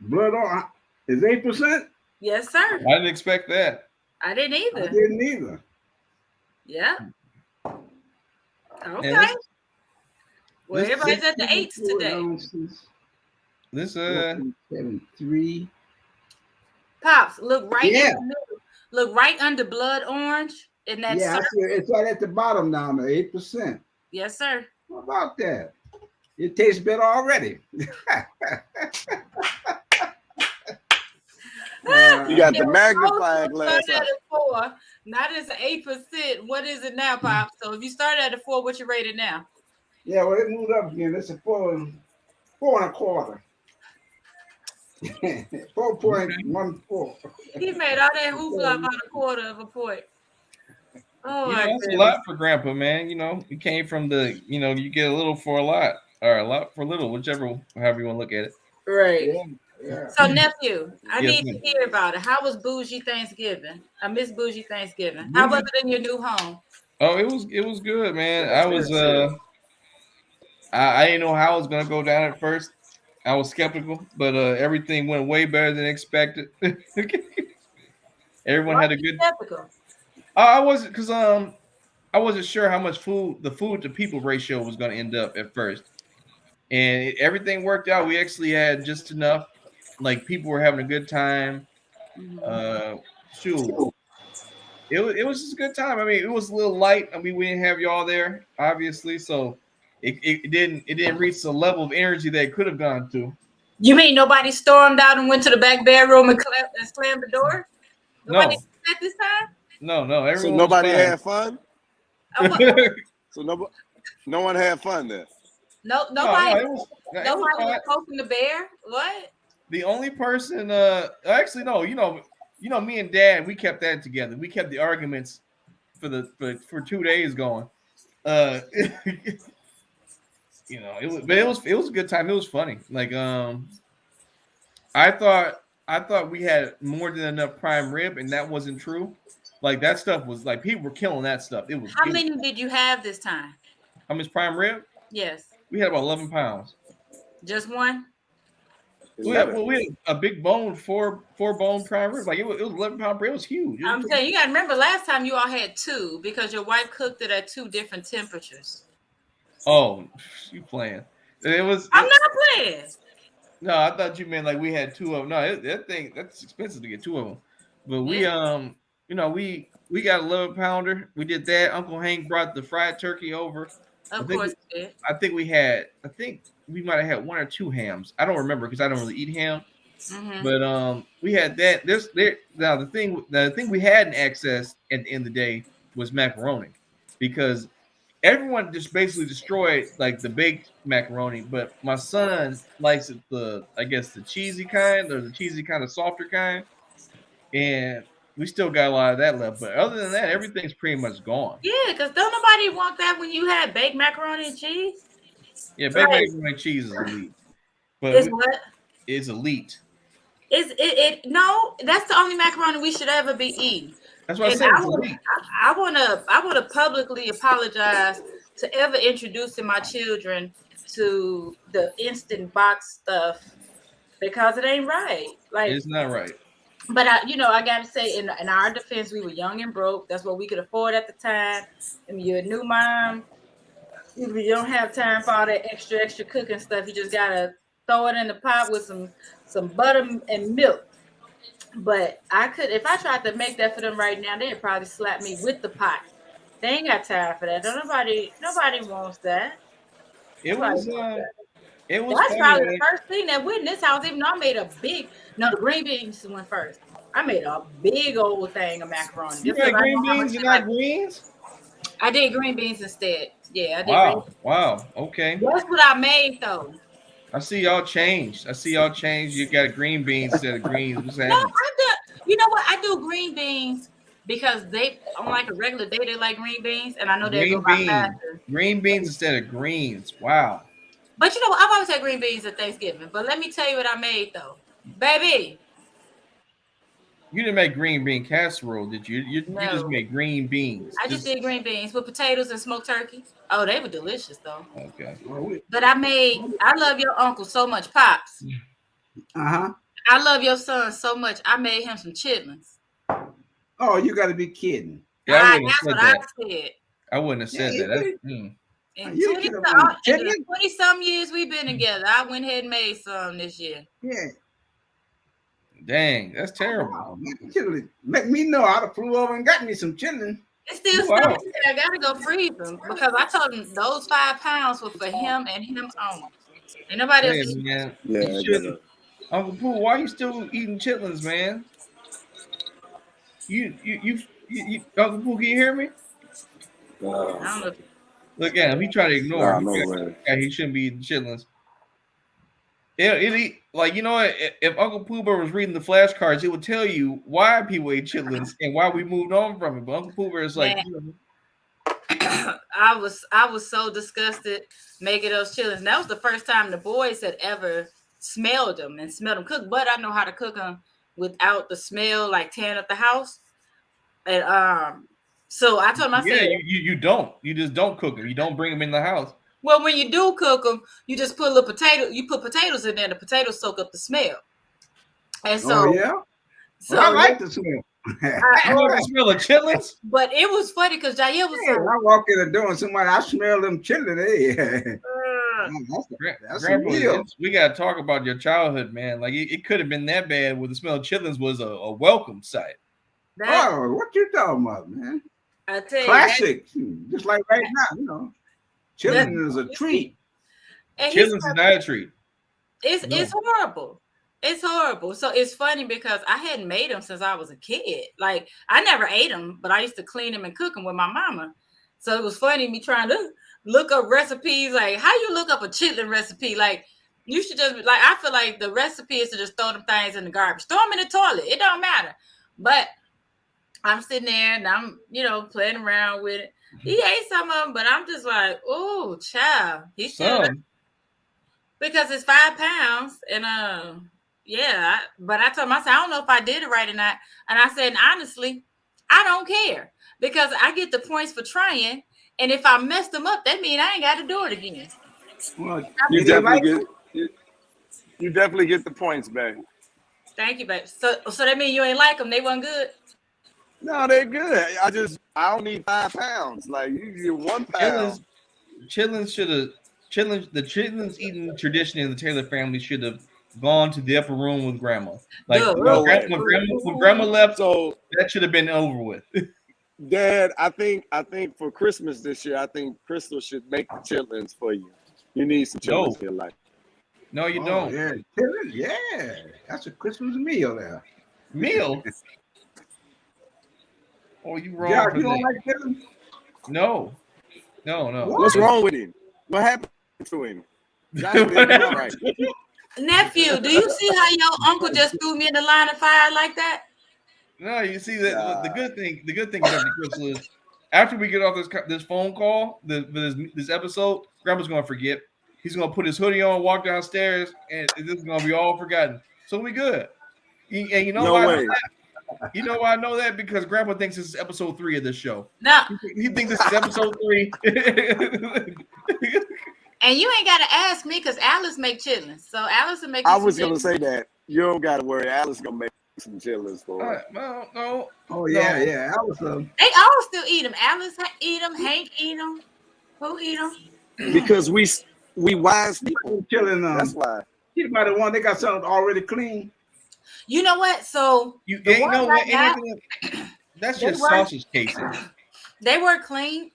Blood orange is 8%? Yes, sir. I didn't expect that. I didn't either. I didn't either. Yeah. Okay. Well, everybody's at the 8s today. Ounces, This 73. Pops, look right in the middle. Look right under blood orange in that circle. It's right at the bottom now, 8%. Yes, sir. What about that? It tastes better already. You got the magnifying glass. At a 4, not as 8%. What is it now, Pop? So if you started at a 4, what you rated now? Yeah, well, it moved up again. It's a 4.25. 4.14. He made all that hoopla about a quarter of a point. Oh, that's a lot for Grandpa, man. You came from the, you get a little for a lot, or a lot for little, however you want to look at it. Right. Yeah. So, nephew, I need to hear about it. How was Bougie Thanksgiving? I miss Bougie Thanksgiving. How was it in your new home? Oh, it was good, man. I was I didn't know how it was gonna go down at first. I was skeptical, but everything went way better than expected. Everyone had a good. Skeptical? I wasn't, because I wasn't sure how much the food to people ratio was going to end up at first, and everything worked out. We actually had just enough. Like, people were having a good time. Shoot, it was just a good time. I mean, it was a little light. I mean, we didn't have y'all there, obviously, so it didn't reach the level of energy that it could have gone to. You mean nobody stormed out and went to the back bedroom and slammed the door? Nobody did that this time? No. Everyone so nobody had fun? So no one had fun then? Nobody was poking the bear? What? The only person, actually, no, me and Dad, we kept that together. We kept the arguments for 2 days going. It was a good time. It was funny. Like, I thought we had more than enough prime rib, and that wasn't true. Like, that stuff was like, people were killing that stuff. How many did you have this time? How much prime rib? Yes. We had about 11 pounds. Just one? We had a big bone, four bone prime rib. Like, it was 11-pound rib. It was huge. I'm saying, you got to remember, last time you all had 2 because your wife cooked it at 2 different temperatures. Oh, you playing? I'm not playing. No, I thought you meant like we had 2 of them. No, that's expensive to get 2 of them. But we we got a 11-pounder. We did that. Uncle Hank brought the fried turkey over. Of course, I think we might have had 1 or 2 hams. I don't remember because I don't really eat ham. Mm-hmm. But we had that. Now the thing we had in excess at the end of the day was macaroni, because everyone just basically destroyed like the baked macaroni, but my son likes it the cheesy kind, or the cheesy kind of softer kind, and we still got a lot of that left. But other than that, everything's pretty much gone. Yeah, because don't nobody want that when you had baked macaroni and cheese. Yeah, baked macaroni and cheese is elite. But it's what? It's elite. Is it? No, that's the only macaroni we should ever be eating. That's what I said. I want to publicly apologize to ever introducing my children to the instant box stuff because it ain't right. Like It's not right. but I gotta say, in our defense, we were young and broke. That's what we could afford at the time. I mean, you're a new mom. You don't have time for all that extra cooking stuff. You just gotta throw it in the pot with some butter and milk. But I could, if I tried to make that for them right now, they'd probably slap me with the pot. They ain't got time for that. Nobody wants that. It Nobody was wants that. it was That's funny. probably the first thing that went in this house. Even though I made a big, no, the green beans went first. I made a big old thing of macaroni. You Just 'cause made I green know how much beans, you I not greens? I did green beans instead. Yeah, I did green. Wow. Okay. That's what I made though. I see y'all changed. You got green beans instead of greens. What's No, happening? I do. You know what? I do green beans because they on like a regular day they like green beans, and I know they'll go by faster. Green beans instead of greens. Wow. But you know what? I've always had green beans at Thanksgiving. But let me tell you what I made though, baby. You didn't make green bean casserole, did you? You just No. made green beans. I just did green beans with potatoes and smoked turkey. Oh, they were delicious though. Okay. But I love your uncle so much, Pops. Uh-huh. I love your son so much. I made him some chitlins. Oh, you got to be kidding. Yeah, I That's what that. I said. I wouldn't have said Yeah, that. In You 20 could have been chitlins? 20-some years we've been together, I went ahead and made some this year. Yeah. Dang, that's terrible. Wow, man, let me know. I'd have flew over and got me some chitlins. It's still stuff there. I gotta go freeze them because I told him those 5 pounds were for him and him only. Ain't nobody else eating. Man. Yeah, Uncle Pooh, why are you still eating chitlins, man? You Uncle Pooh, can you hear me? I don't know. Look at him. He tried to ignore him. He shouldn't be eating chitlins. Like, you know what? If Uncle Pooh Bear was reading the flashcards, it would tell you why people ate chitlins and why we moved on from it. But Uncle Pooh Bear is like, I was so disgusted making those chitlins. And that was the first time the boys had ever smelled them cooked. But I know how to cook them without the smell, like tearing up the house. And so I told him, I said, you don't. You just don't cook them. You don't bring them in the house. Well, when you do cook them, you just put a little potato. You put potatoes in there. The potatoes soak up the smell. And so, So I like the smell. I love the smell of chitlins. But it was funny because Jair was. I walk in the door and somebody, I smell them chitlins. We got to talk about your childhood, man. Like it could have been that bad where the smell of chitlins was a welcome sight. What you talking about, man? I tell you, classic. Just like right now, chitlins is a treat. Chitlins is not a treat. It's horrible. It's horrible. So it's funny because I hadn't made them since I was a kid. Like I never ate them, but I used to clean them and cook them with my mama. So it was funny me trying to look up recipes. Like how you look up a chitlin recipe? Like you should just like I feel like the recipe is to just throw them things in the garbage, throw them in the toilet. It don't matter. But I'm sitting there and I'm playing around with it. He ate some of them, but I'm just like, oh, child. He should because it's 5 pounds and but I told him, I said, I don't know if I did it right or not. And I said, honestly, I don't care because I get the points for trying. And if I messed them up, that means I ain't got to do it again. Well, you definitely get the points, babe. Thank you, babe. So that means you ain't like them. They weren't good. No, they're good. I don't need 5 pounds. Like you get 1 pound. The chitlins eating tradition in the Taylor family should have gone to the upper room with grandma. Like when grandma left, so that should have been over with. Dad, I think for Christmas this year, I think Crystal should make the chitlins for you. You need some chitlins in your life. No, you don't. Yeah, chitlins, yeah. That's a Christmas meal there. Meal? Oh, you wrong. Yeah, you don't like chitlins? No. What's wrong with him? What happened to him? Right. Nephew, do you see how your uncle just threw me in the line of fire like that? No, you see that the good thing about the Crystal is after we get off this phone call, this episode, Grandpa's gonna forget. He's gonna put his hoodie on, walk downstairs, and this is gonna be all forgotten. So we good. And you know why? You know why I know that? Because Grandpa thinks this is episode 3 of this show. No, he thinks this is episode 3. And you ain't gotta ask me because Alice make chitlins. So Alice will make. I was gonna say that. You don't gotta worry. Alice gonna make some chitlins for us. No. Oh yeah, yeah. I was They all still eat them. Alice eat them. Hank eat them. Who eat them? Because we wise people. chilling. That's why. She's about the one they got something already clean. You know what? So You the ain't ones know I what got, that's they just were- sausage casing. they were clean.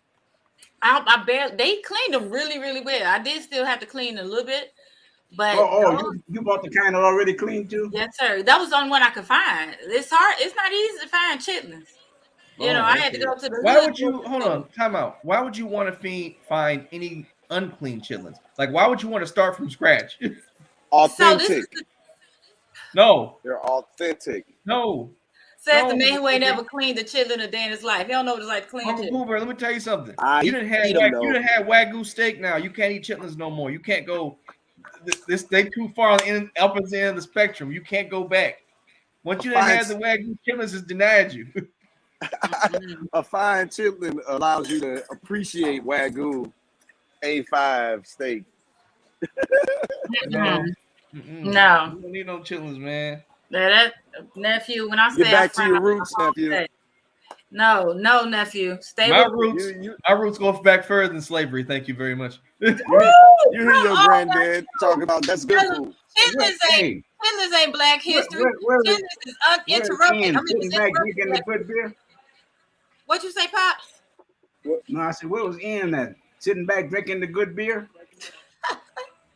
I barely. They cleaned them really, really well. I did still have to clean a little bit, but You bought the kind that already clean too? yes, sir. That was the only one I could find. It's hard. It's not easy to find chitlins. You know, I had to go to the. Why would you hold on? Time out. Why would you want to find any unclean chitlins? Like, why would you want to start from scratch? Authentic. No, they're authentic. No. Says the man who ain't ever cleaned a chitlin a day in his life. He don't know what it's like to clean Uncle chitlins. Cooper, let me tell you something. You didn't have Wagyu steak now. You can't eat chitlins no more. You can't go. They too far on the opposite end of the spectrum. You can't go back. Once you didn't have the Wagyu chitlins, it's denied you. A fine chitlin allows you to appreciate Wagyu A5 steak. No. You don't need no chitlins, man. That nephew, when I say Get back to your roots, nephew. No, nephew. Stay my with roots. My roots go back further than slavery. Thank you very much. You hear your granddad talking about that's good food. Chitlins ain't Black history. Chitlins is uninterrupted. What you say, Pops? No, I said, where was Ian at? Sitting back drinking the good beer?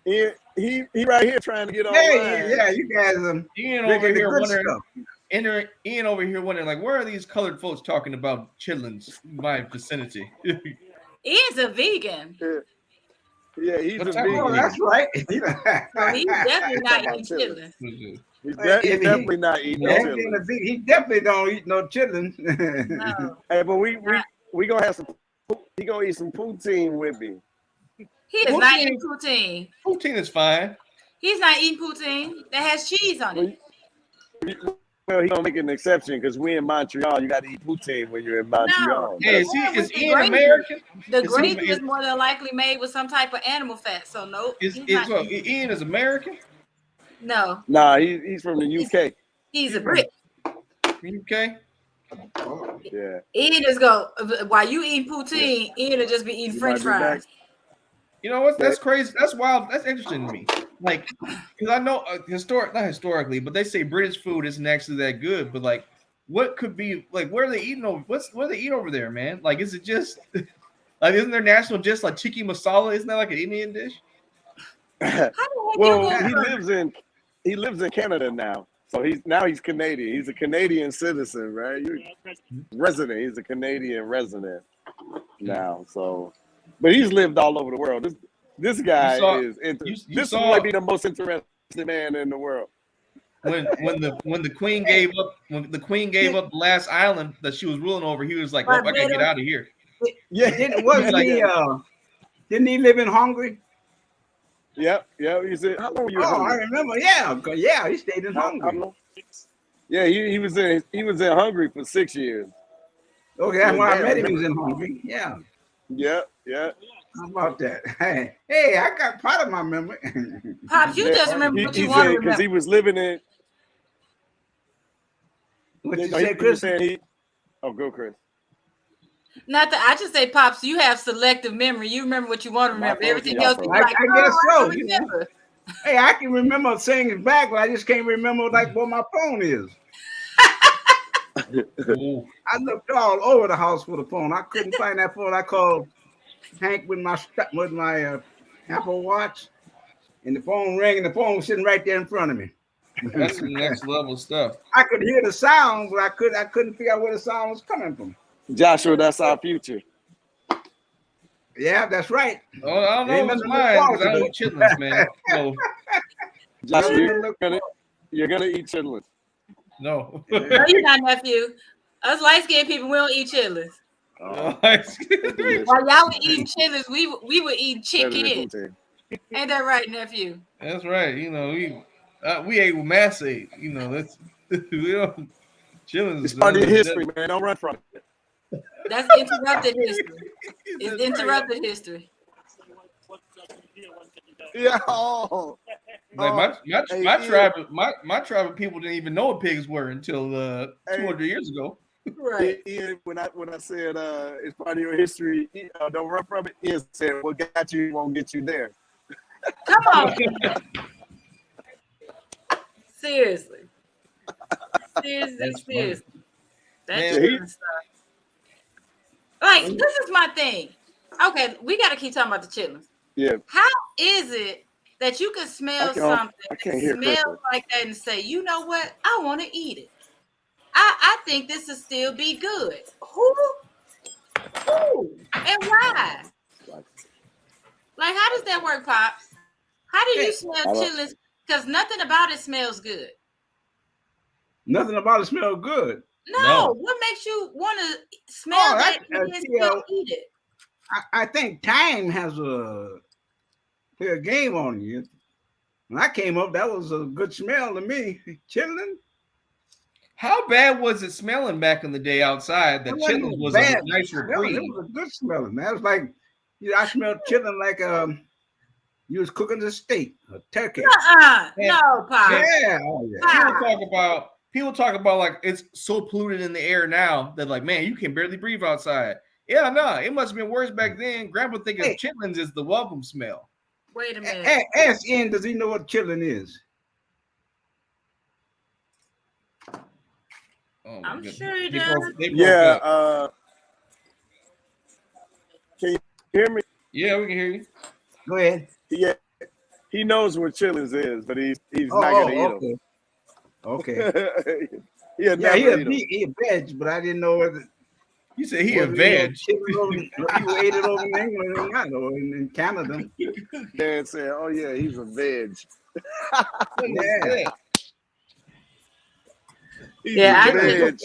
He right here trying to get on. Yeah, you guys Ian over here wondering. Ian over here wondering, like, where are these colored folks talking about chitlins in my vicinity? Ian's a vegan. Yeah, he's a vegan. Oh, that's right. He's definitely not eating chitlins. He's definitely not eating no chitlins. He definitely don't eat no chitlins. No. Hey, but we gonna have some. He gonna eat some poutine with me. He is not eating poutine. Poutine is fine. He's not eating poutine that has cheese on it. Well, he's gonna make an exception because we in Montreal. You got to eat poutine when you're in Montreal. Hey, is Ian American? The gravy is more than likely made with some type of animal fat. So nope. Ian is American? No. Nah, he's from the UK. He's a Brit. UK? Yeah. Ian just go while you eating poutine. Ian will just be eating French fries. You know what? That's crazy. That's wild. That's interesting to me. Like, because I know not historically, but they say British food isn't actually that good. But like, what could be like? Where are they eating over? What do they eat over there, man? Like, is it just like isn't their national dish like tikka masala? Isn't that like an Indian dish? Well, he lives in Canada now. So he's Canadian. He's a Canadian citizen, right? Resident. He's a Canadian resident now. So, but he's lived all over the world. This guy this might be the most interesting man in the world. When the queen gave up the last island that she was ruling over, he was like, "Oh, I gotta get out of here." Yeah, didn't he live in Hungary? Yep. He said, "How long were you?" Oh, I remember. Yeah, he stayed in Hungary. Yeah, he was in Hungary for 6 years. Okay, that's when I met him. He was in Hungary. Yeah. Yeah. How about that? Hey, I got part of my memory. Pops, you just remember what you want to remember. Because he was living in. What you say, Chris? Go, Chris. Not that I just say, Pops, you have selective memory. You remember what you want to remember. Everything else, I guess so. Hey, I can remember saying it back, but I just can't remember like what my phone is. I looked all over the house for the phone. I couldn't find that phone. I called Hank with my Apple Watch, and the phone rang, and the phone was sitting right there in front of me. That's some next level stuff. I could hear the sound, but I couldn't figure out where the sound was coming from. Joshua, that's our future. Yeah, that's right. Oh, I don't know what's mine because I don't eat chitlins, man. So. Joshua, you're gonna eat chitlins. No. No, you're not, nephew. Us light-skinned people, we don't eat chitlins. While y'all were eating chitlins, we were eating chicken. Ain't that right, nephew? That's right. You know, we ate with Massey. You know, that's we don't chitlins. It's part of your history, man. Don't run from it. That's interrupted history. It's interrupted history. Yeah. Oh. Like Hey, my tribe of people didn't even know what pigs were until 200 years ago. Right. Ian, when I said it's part of your history, don't run from it. Ian said, "What got you won't get you there." Come on. Seriously. Seriously. That's Man, stuff. Like, this is my thing. Okay, we got to keep talking about the chitlins. Yeah. How is it that you can smell something that hear smells Crystal. like that and say, you know what? I want to eat it. I think this will still be good. Who? And why? Like, how does that work, Pops? How do you smell chitlins? Because nothing about it smells good. Nothing about it smells good. No. What makes you want to smell that and then still eat it? I think time has a game on you. When I came up, that was a good smell to me. Chitlin. How bad was it smelling back in the day outside? That chitlins was a nice reprieve. It was a good smelling. Man. It was like, I smelled chitlin like you was cooking a steak, a turkey. No, Pop. Yeah. People talk about like it's so polluted in the air now that like, man, you can barely breathe outside. Yeah, no, it must have been worse back then. Grandpa thinking chitlins is the welcome smell. Wait a minute. Ask Ian, does he know what chitlin is? Oh, I'm sure he does. Yeah. Can you hear me? Yeah, we can hear you. Go ahead. Yeah. He knows what chitlins is, but he's not gonna eat them. Okay. He a veg, but I didn't know whether you said he a veg. People ate it over in England or not, or in Canada. Dad said, "Oh yeah, he's a veg." That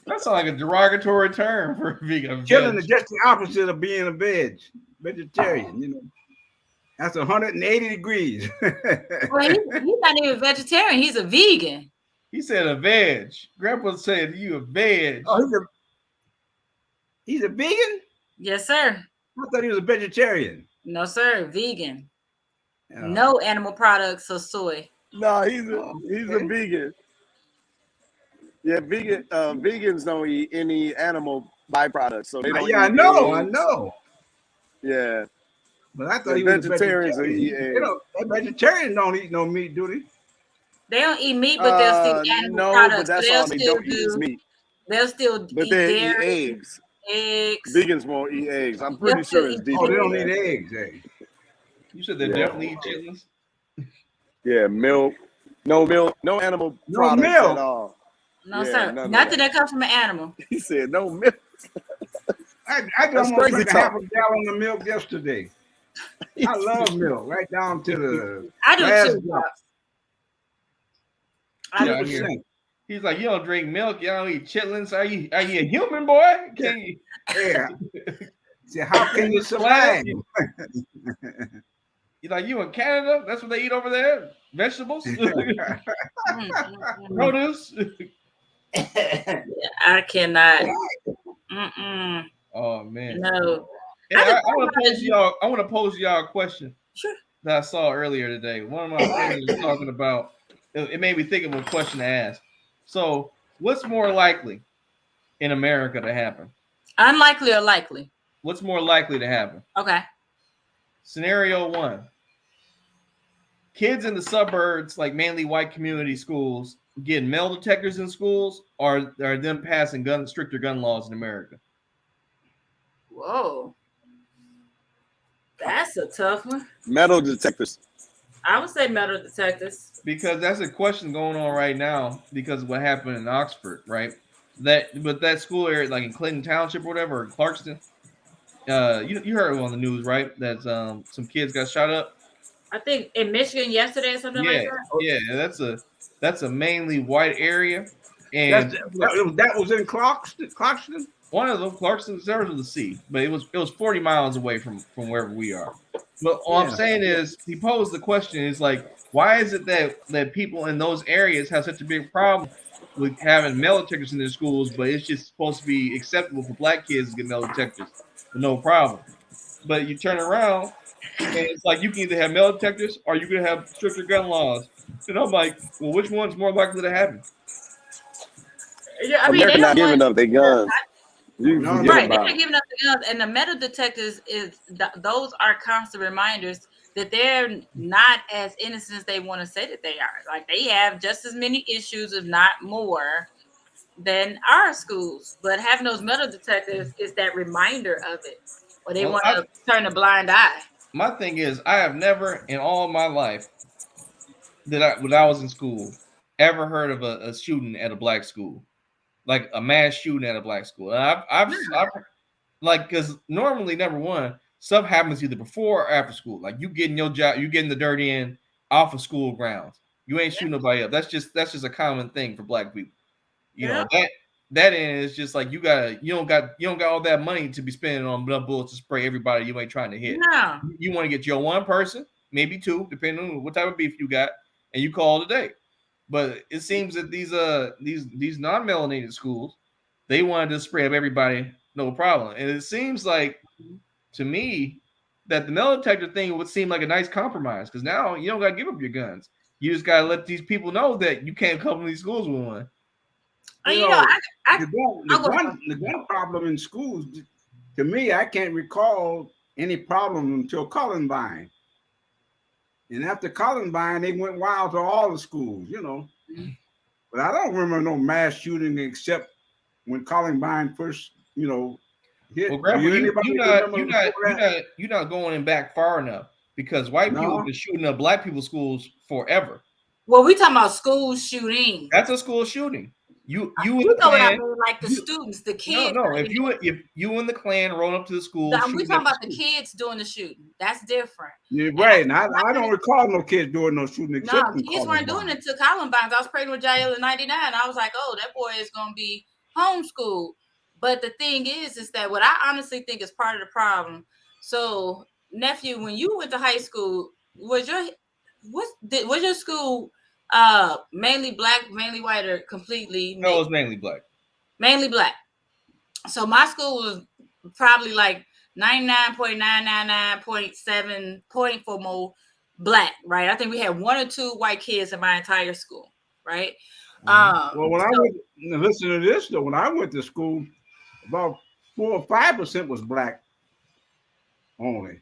sounds like a derogatory term for being a veg. Chitlin is just the opposite of being a vegetarian. That's 180 degrees. Well, he's not even vegetarian. He's a vegan. He said a veg. Grandpa said you a veg. Oh, he's a vegan? Yes, sir. I thought he was a vegetarian. No, sir. Vegan. No animal products or soy. No, he's a vegan. Yeah, vegans don't eat any animal byproducts, so they don't. Yeah, I know. Yeah, but I thought he was vegetarians. Vegetarians don't eat no meat, do they? They don't eat meat, but they'll still eat animal products. But that's all they don't eat is meat. They'll still eat dairy, eggs. Vegans won't eat eggs. I'm pretty sure it's vegan. Oh, they don't eat eggs. You said they definitely eat chitlins? Yeah, milk. No milk. No animal products at all. No, sir. Nothing that comes from an animal. He said no milk. I almost drank half a gallon of milk yesterday. I love milk, right down to the I do too. He's like, you don't drink milk, you don't eat chitlins. Are you a human, boy? Can you? Yeah. See, how can you survive? You like, you in Canada? That's what they eat over there? Vegetables? Produce? I cannot. Oh man. No. Hey, I want to pose y'all a question that I saw earlier today. One of my friends was talking about. It made me think of a question to ask. So, what's more likely in America to happen? Unlikely or likely? What's more likely to happen? Okay. Scenario 1. Kids in the suburbs, like mainly white community schools, getting metal detectors in schools, or are them passing stricter gun laws in America? Whoa. That's a tough one. Metal detectors. I would say metal detectors. Because that's a question going on right now because of what happened in Oxford, right? That school area, like in Clinton Township or whatever, or Clarkston, you heard it on the news, right? That some kids got shot up. I think in Michigan yesterday or something like that. Yeah, that's a mainly white area, and that was in Clarkston. One of them, Clarkston, there was the sea, but it was 40 miles away from wherever we are. But all I'm saying is, he posed the question: is like, why is it that people in those areas have such a big problem with having metal detectors in their schools, but it's just supposed to be acceptable for black kids to get metal detectors, no problem. But you turn around And it's like you can either have metal detectors or you can have stricter gun laws. And I'm like, well, which one's more likely to happen? Yeah, I mean, they America don't not want giving up their guns. You No, forget right. They're about not it. giving up the guns, and the metal detectors those are constant reminders that they're not as innocent as they want to say that they are. Like they have just as many issues, if not more, than our schools. But having those metal detectors is that reminder of it, or they Well, want to turn a blind eye. my thing is, I have never in all my life when I was in school ever heard of a shooting at a black school, like a mass shooting at a black school. And I've like because normally number one stuff happens either before or after school. Like you getting your job, you getting the dirt in off of school grounds. You ain't shooting nobody up. That's just a common thing for black people. You Yeah. know that is just like you don't got all that money to be spending on bullets to spray everybody you ain't trying to hit. No. You want to get your one person, maybe two, depending on what type of beef you got, and you call it a day. But it seems that these non-melanated schools, they wanted to spray up everybody, no problem. And it seems like to me that the metal detector thing would seem like a nice compromise because now you don't got to give up your guns. You just got to let these people know that you can't come to these schools with one. you You know, know, I the gun problem in schools, to me, I can't recall any problem until Columbine. And after Columbine, they went wild to all the schools, But I don't remember no mass shooting except when Columbine first, hit. Well, Do Grandpa, you you anybody you not remember you before not you that? not you not going in back far enough because white people have No. been shooting up black people's schools forever. well, we talking about school shooting. That's a school shooting. You in You the know what I Klan. mean? Like the You, students, the no, kids. no. If you in the Klan roll up to the school We shooting talking up the about the school, kids doing the shooting. That's different. You're And right. And I don't recall no kids doing no shooting no, except in kids weren't doing Columbine. it to Columbine. I was pregnant with Jael in '99. I was like, oh, that boy is gonna be homeschooled. But the thing is that what I honestly think is part of the problem. So, nephew, when you went to high school, was your school mainly black, mainly white, or completely no, it mixed? was mainly black. Mainly black. So my school was probably like 99.999.7 point for more black, right? I think we had one or two white kids in my entire school, right? Well, when I So, went, now listen to this though. When I went to school, about 4 or 5% was black only.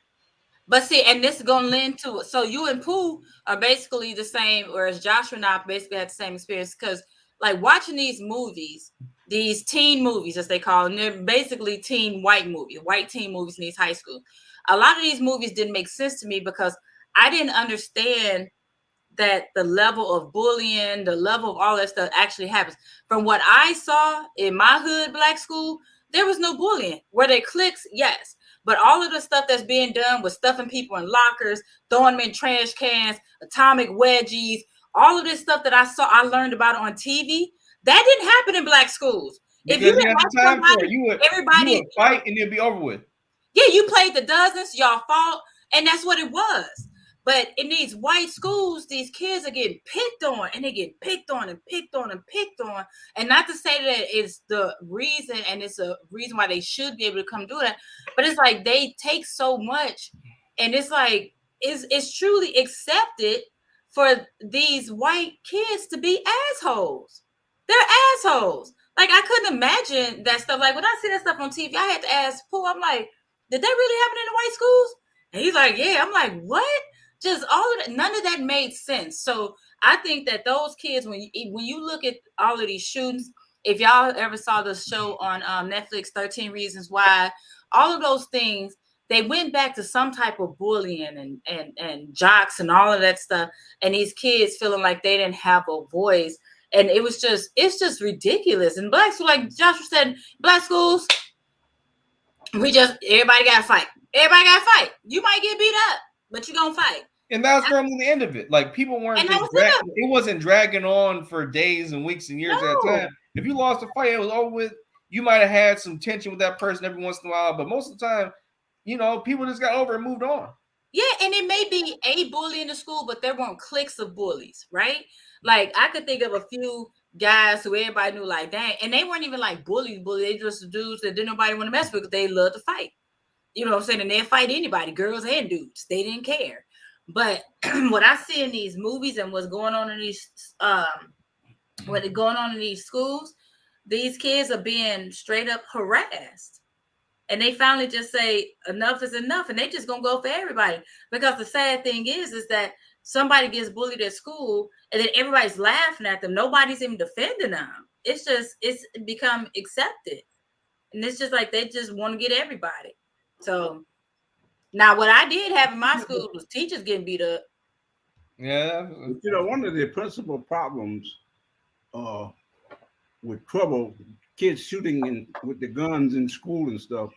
but see, and this is gonna lend to it. So you and Pooh are basically the same, whereas Joshua and I basically had the same experience because, like, watching these movies, these teen movies, as they call them, they're basically white teen movies in these high schools. A lot of these movies didn't make sense to me because I didn't understand that the level of bullying, the level of all that stuff actually happens. From what I saw in my hood black school, there was no bullying. Were there cliques? Yes. But all of the stuff that's being done with stuffing people in lockers, throwing them in trash cans, atomic wedgies, all of this stuff that I learned about on TV, that didn't happen in black schools. If you Because you didn't had watch the time for somebody, it. You everybody, would fight and it'd be over with. yeah, you played the dozens, y'all fought, and that's what it was. But in these white schools, these kids are getting picked on, and they get picked on and picked on and picked on. And not to say that it's the reason, and it's a reason why they should be able to come do that, but it's like they take so much, and it's like it's truly accepted for these white kids to be assholes. They're assholes. Like I couldn't imagine that stuff. Like when I see that stuff on TV, I had to ask Paul. I'm like, did that really happen in the white schools? And he's like, yeah. I'm like, what? Just all of that. None of that made sense. So I think that those kids, when you look at all of these shootings, if y'all ever saw the show on Netflix, 13 Reasons Why, all of those things, they went back to some type of bullying and jocks and all of that stuff. And these kids feeling like they didn't have a voice. And it's just ridiculous. And black schools, like Joshua said, black schools, everybody got to fight. Everybody got to fight. You might get beat up, but you gonna fight. And that was normally the end of it. Like people weren't just it wasn't dragging on for days and weeks and years at a time. If you lost a fight, it was over with. You might have had some tension with that person every once in a while, but most of the time, people just got over and moved on. Yeah, and it may be a bully in the school, but there weren't cliques of bullies, right? Like I could think of a few guys who everybody knew, like, dang, and they weren't even like bullies. They just dudes that didn't nobody want to mess with because they love to fight. You know what I'm saying? And they'll fight anybody, girls and dudes. They didn't care. But what I see in these movies and what's going on in these schools, these kids are being straight up harassed. And they finally just say enough is enough, and they just gonna go for everybody. Because the sad thing is that somebody gets bullied at school and then everybody's laughing at them. Nobody's even defending them. It's become accepted. And it's just like they just want to get everybody. So now what I did have in my school was teachers getting beat up. Yeah. You know, one of the principal problems with trouble, kids shooting with the guns in school and stuff,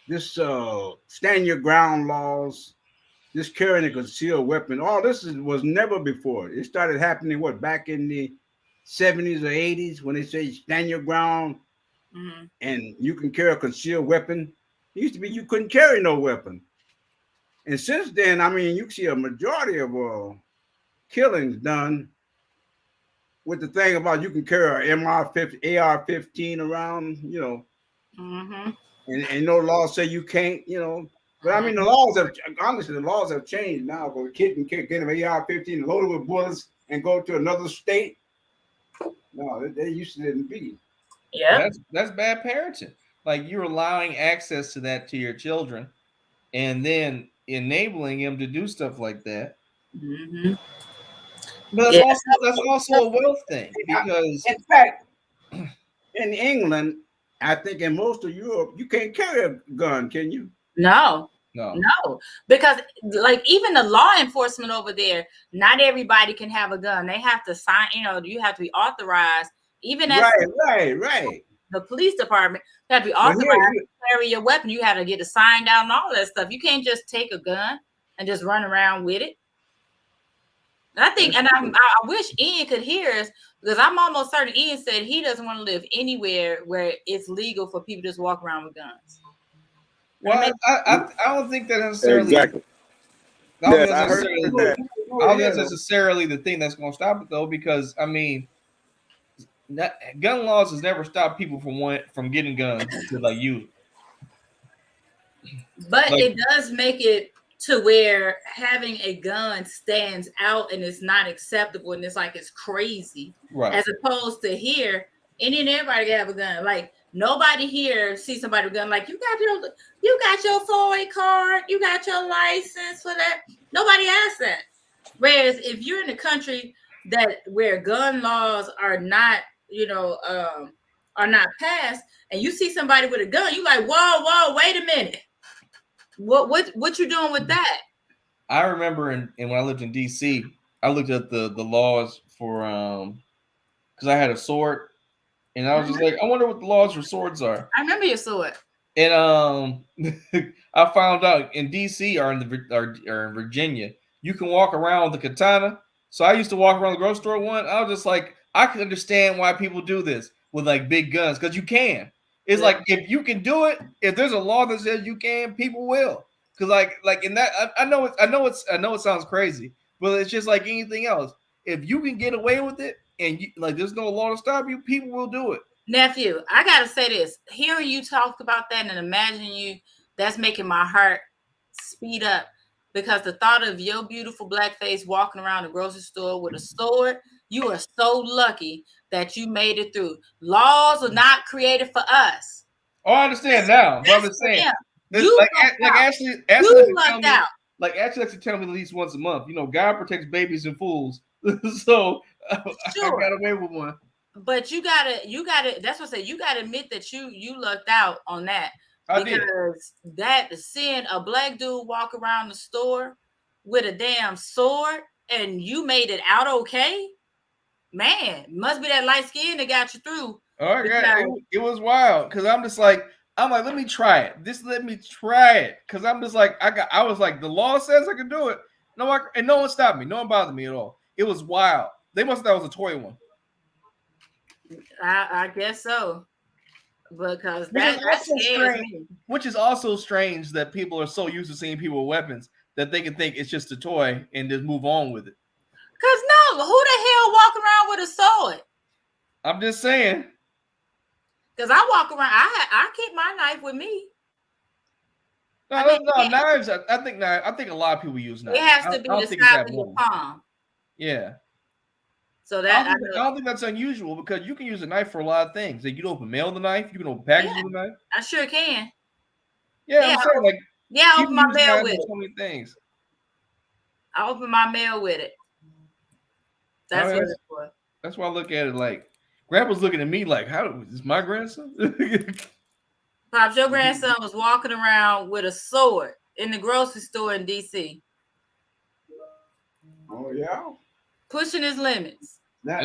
this stand your ground laws, this carrying a concealed weapon, all this was never before. It started happening back in the 70s or 80s when they say stand your ground and you can carry a concealed weapon. It used to be you couldn't carry no weapon. And since then, I mean, you see a majority of killings done with the thing about you can carry an AR-15 around, you know, and no laws say you can't, you know. But I mean, the laws have changed now. For a kid can get an AR-15 loaded with bullets and go to another state. No, they used to didn't be. Yeah, that's bad parenting. Like you're allowing access to that to your children, and then enabling them to do stuff like that. But that's also a wealth thing because, in fact, in England, I think in most of Europe, you can't carry a gun, can you? No, because like even the law enforcement over there, not everybody can have a gun. They have to sign. You know, you have to be authorized. Even as right. The police department, you have to be authorized to carry your weapon. You have to get a sign down and all that stuff. You can't just take a gun and just run around with it. And I think, and I wish Ian could hear us because I'm almost certain Ian said he doesn't want to live anywhere where it's legal for people to just walk around with guns. Well, I don't think that necessarily. Exactly. I don't think that's necessarily the thing that's going to stop it though, because I mean, gun laws has never stopped people from getting guns to like use. But like, it does make it to where having a gun stands out and it's not acceptable and it's like it's crazy, right? As opposed to here, and then everybody can have a gun. Like nobody here sees somebody with a gun. Like you got your FOIA card, you got your license for that. Nobody asks that. Whereas if you're in a country where gun laws are not, are not passed, and you see somebody with a gun, you like, whoa, wait a minute. What you doing with that? I remember when I lived in DC, I looked at the laws for because I had a sword, and I was just like, I wonder what the laws for swords are. I remember your sword. And I found out in DC or in Virginia, you can walk around with a katana. So I used to walk around the grocery store one. I was just like, I can understand why people do this with like big guns because you can. It's like if you can do it, if there's a law that says you can, people will. Because like in that, I know it sounds crazy, but it's just like anything else. If you can get away with it, and there's no law to stop you, people will do it. Nephew, I gotta say this. Hearing you talk about that and imagine you, that's making my heart speed up. Because the thought of your beautiful black face walking around the grocery store with a sword, you are so lucky that you made it through. Laws are not created for us. Oh, I understand now. But I'm just saying. Ashley likes to tell me at least once a month. God protects babies and fools. So sure. I got away with one. But you gotta. That's what I say. You gotta admit that you lucked out on that. Because seeing a black dude walk around the store with a damn sword and you made it out okay, man, must be that light skin that got you through. Oh, it was wild because I'm like, let me try it. Let me try it because I'm just like, I was like, the law says I can do it. And no one stopped me. No one bothered me at all. It was wild. They must have thought it was a toy one. I guess so. Because that's strange. Which is also strange that people are so used to seeing people with weapons that they can think it's just a toy and just move on with it. Because no, who the hell walk around with a sword? I'm just saying. Because I walk around, I keep my knife with me. No, knives. I think a lot of people use knives. It has to be the size of your palm. Yeah. So that I don't think that's unusual because you can use a knife for a lot of things. Like you can open mail with a knife. You can open packages with a knife. I sure can. Yeah, I'm saying like I open my mail with it. So many things. I open my mail with it. That's what it's for. That's why I look at it like Grandpa's looking at me like, how is my grandson? Pops, your grandson was walking around with a sword in the grocery store in DC. Oh yeah, pushing his limits. That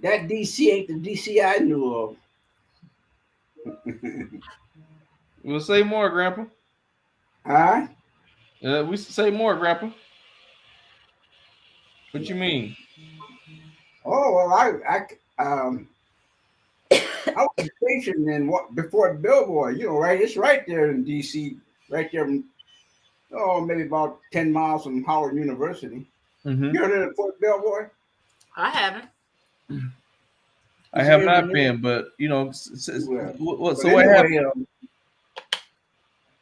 DC ain't the DC I knew of. We'll say more, Grandpa. Huh? We say more, Grandpa. What you mean? Oh well, I was stationed in before the billboard. You know, right? It's right there in DC, right there. Oh, maybe about 10 miles from Howard University. Mm-hmm. You heard of the Fort Billboard? I haven't. I have not been, but you know, what happened?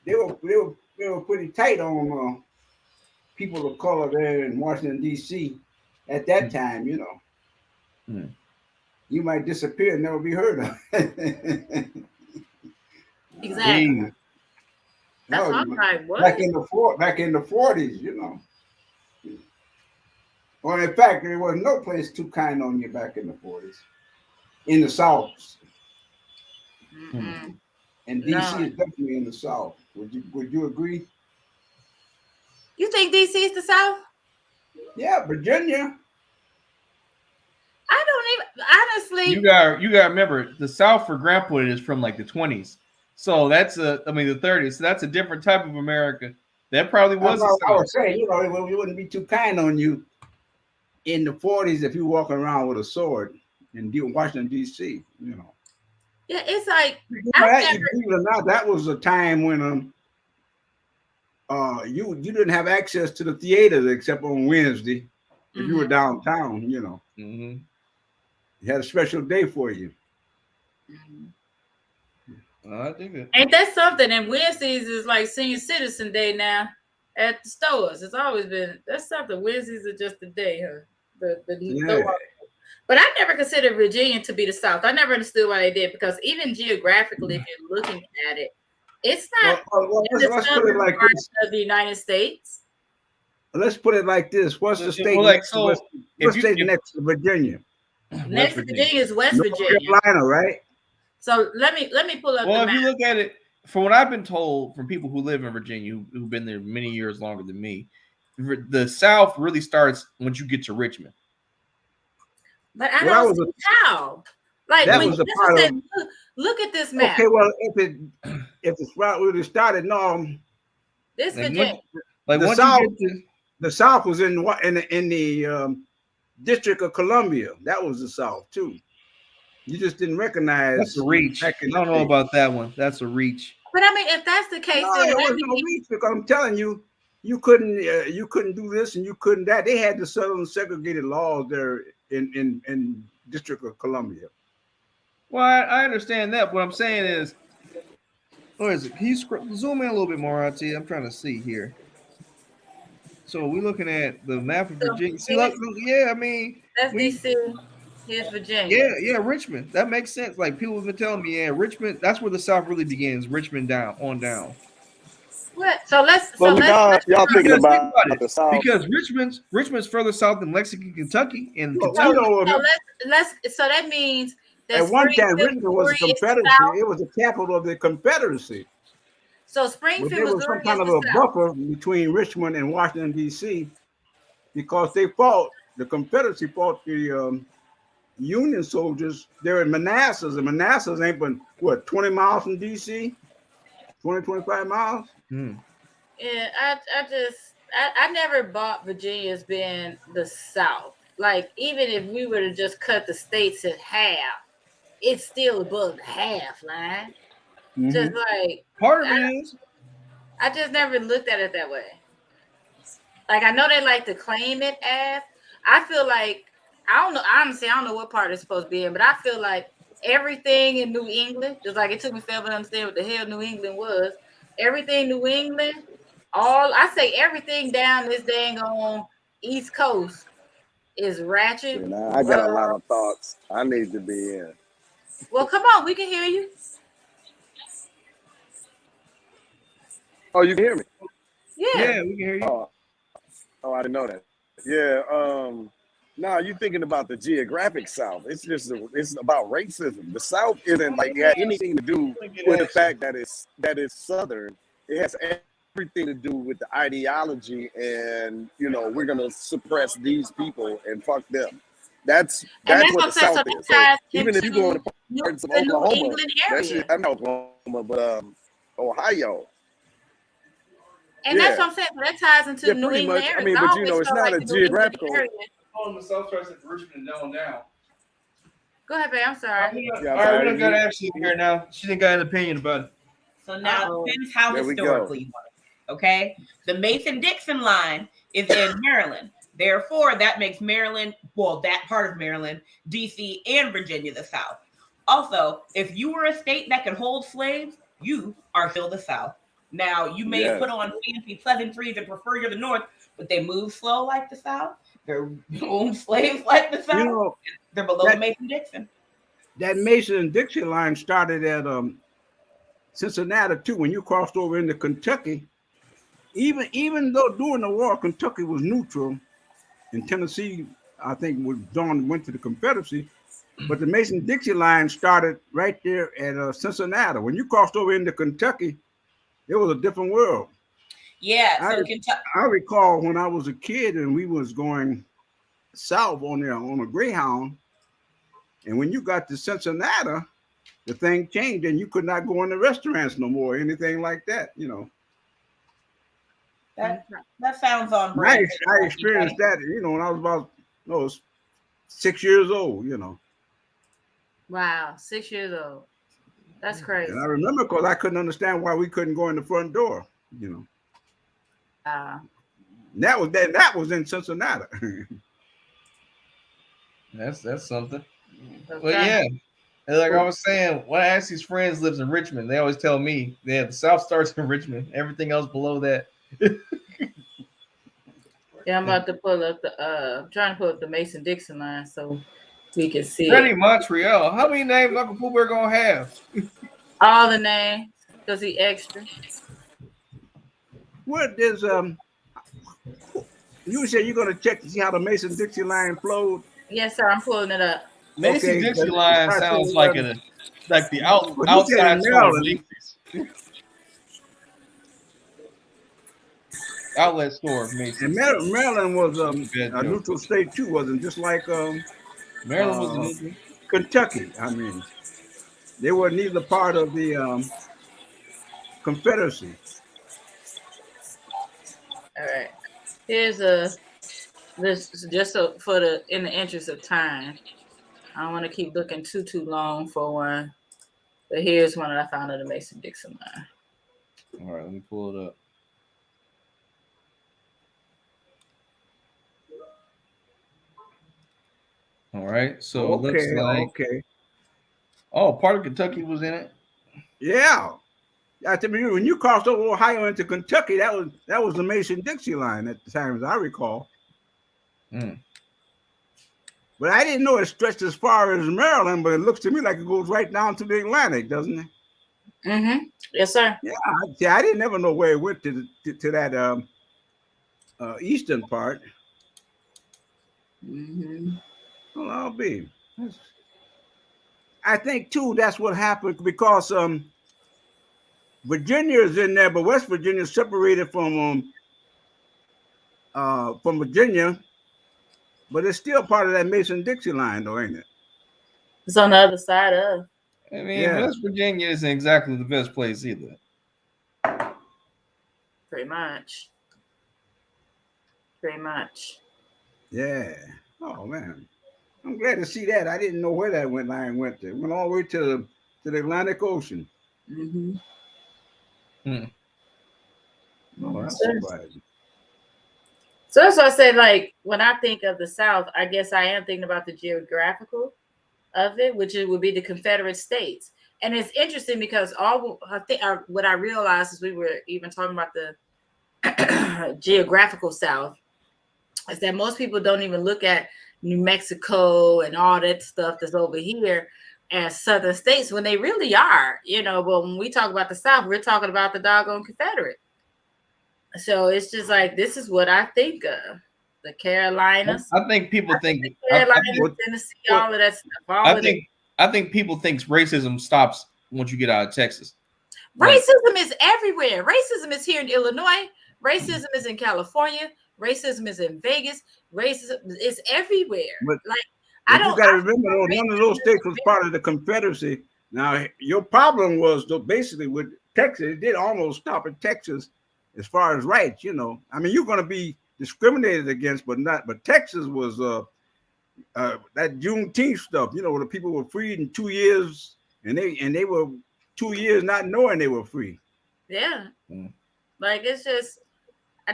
They were pretty tight on people of color there in Washington D.C. at that time. You know, you might disappear and never be heard of. Exactly. That's all right. What? Back in the 40s, you know. Well, in fact, there was no place too kind on you back in the 40s. In the South. Mm-hmm. And DC is definitely in the South. Would you agree? You think DC is the South? Yeah, Virginia. I don't even honestly. You got remember the South for Grandpa is from like the 20s. So that's the 30s. So that's a different type of America. That probably was. I was saying, you know, we wouldn't be too kind on you in the 40s if you walk around with a sword in Washington D.C. You know. Yeah, it's like believe it or not, that was a time when you didn't have access to the theaters except on Wednesday if you were downtown. You know, you had a special day for you. I think it. Ain't that something? And Wednesdays is like Senior Citizen Day now at the stores. It's always been that's something. Wednesdays are just the day, huh? But I never considered Virginia to be the South. I never understood why they did because even geographically, if you're looking at it, it's not in the southern part of the United States. Let's put it like this: what's the state next to Virginia? Next to Virginia is West Virginia, North Carolina, right? So let me pull up. Well, if you look at it, from what I've been told from people who live in Virginia, who've been there many years longer than me, the South really starts once you get to Richmond. But I don't see how. Like that when was the part of, look at this map. Okay, well, if the route would have started, this Virginia, the South was in the District of Columbia. That was the South too. You just didn't recognize. That's a reach. I don't know about that one. That's a reach. But I mean, if that's the case, then it wasn't no reach because I'm telling you, you couldn't do this and you couldn't that. They had the Southern segregated laws there in District of Columbia. Well, I understand that. What I'm saying is, what is it? Can you zoom in a little bit more, RT? I'm trying to see here. So we're looking at the map of Virginia. See, I mean, that's DC. Here's Virginia. Yeah, Richmond. That makes sense. Like people have been telling me, Richmond. That's where the South really begins. Richmond down. What? So let's. Y'all thinking about the South because Richmond's further south than Lexington, Kentucky, and Kentucky. So that means that at one time Richmond was a Confederacy. It was the capital of the Confederacy. So Springfield, there was some kind of a buffer between Richmond and Washington D.C. because they fought. The Confederacy fought the Union soldiers. They're in Manassas, and Manassas ain't but what 20 miles from D.C. 25 miles. Yeah, I never bought Virginia as being the South. Like even if we were to just cut the states in half, it's still above the half line. Just like part of it is. I just never looked at it that way. Like I know they like to claim it as. I feel like I don't know. Honestly, I don't know what part it's supposed to be in, but I feel like everything in New England, just like it took me forever to understand what the hell New England was. Everything New England, everything down this dang on East Coast is ratchet. And I got a lot of thoughts I need to be in. Well, come on, we can hear you. Oh, you can hear me? Yeah. We can hear you. Oh, I didn't know that. Yeah. No, you're thinking about the geographic South. It's about racism. The South isn't like it had anything to do with the fact that it's Southern. It has everything to do with the ideology, and we're gonna suppress these people and fuck them. That's And what the I'm saying, South so is. that So ties even if you go into into parts of the New Oklahoma, England that shit, area. I'm not Oklahoma, but Ohio. And that's what I'm saying. So that ties into the New pretty England much. area. I mean, I but always it's felt not like a the New England geographical. area. On the South side of Richmond and down. Go ahead, babe. I'm sorry. All right, we don't got Ashley here now. She didn't got an opinion about it. So now it depends how There we historically you want it. Okay, the Mason-Dixon line is in Maryland. Therefore, that makes Maryland, well, that part of Maryland, DC, and Virginia the South. Also, if you were a state that could hold slaves, you are still the South. Now, you may put on fancy pleasantries and prefer you're the North, but they move slow like the South. They're own slaves like the South. They're below the Mason-Dixon. That Mason-Dixon line started at Cincinnati too. When you crossed over into Kentucky, even though during the war Kentucky was neutral, and Tennessee, I think, went to the Confederacy, but the Mason-Dixon line started right there at Cincinnati. When you crossed over into Kentucky, it was a different world. Yeah, I recall when I was a kid and we was going south on a Greyhound, and when you got to Cincinnati, the thing changed, and you could not go in the restaurants no more, or anything like that. That sounds on brand. I experienced that, when I was about 6 years old. Wow, 6 years old. That's crazy. And I remember because I couldn't understand why we couldn't go in the front door. That was in Cincinnati. That's something. Okay. But yeah, and like I was saying, when Ashley's friends lives in Richmond, they always tell me the South starts in Richmond. Everything else below that. Yeah, I'm about to pull up trying to pull up the Mason-Dixon line so we can see Freddie it. Montreal. How many names Uncle Pooh Bear gonna have? All the names, because he extra. What is you said you're gonna check to see how the Mason-Dixon line flowed? Yes, sir. I'm pulling it up. Mason-Dixon line sounds like the outside store of Macy's. Outlet store of Macy's. And Maryland was a neutral state too, wasn't just like Maryland was neutral. Kentucky. I mean, they were neither part of the Confederacy. All right. Here's this just in the interest of time. I don't want to keep looking too long for one. But here's one that I found of the Mason-Dixon line. All right, let me pull it up. All right, so it looks like part of Kentucky was in it. Yeah. I tell you, when you crossed over Ohio into Kentucky, that was the Mason-Dixon line at the time, as I recall. But I didn't know it stretched as far as Maryland, but it looks to me like it goes right down to the Atlantic, doesn't it? Mm-hmm. Yes, sir. Yeah, I didn't ever know where it went to that eastern part. Mm-hmm. Well, I'll be. I think too that's what happened because Virginia is in there, but West Virginia is separated from Virginia, but it's still part of that Mason-Dixon line, though, ain't it? It's on the other side of. I mean, West Virginia isn't exactly the best place either. Pretty much. Yeah. Oh man, I'm glad to see that. I didn't know where that line went to. It went all the way to the Atlantic Ocean. Mm-hmm. Oh, that's surprising. So that's what I said. Like when I think of the South, I guess I am thinking about the geographical. of it, which it would be the Confederate States. And it's interesting because what I realized as we were even talking about the geographical South is that most people don't even look at New Mexico and all that stuff that's over here as Southern states when they really are, but when we talk about the South, we're talking about the doggone Confederate. So it's just like, this is what I think of. The Carolinas. I think people think Carolinas, Tennessee, all of that stuff. I think people think racism stops once you get out of Texas. Racism is everywhere. Racism is here in Illinois. Racism is in California. Racism is in Vegas. Racism is everywhere. But you got to remember, none of those states was part of the Confederacy. Now, your problem was basically with Texas. It did almost stop at Texas as far as rights. I mean, you're going to be discriminated against, but Texas was that Juneteenth stuff. Where the people were freed in 2 years, and they were 2 years not knowing they were free. Yeah, like it's just, I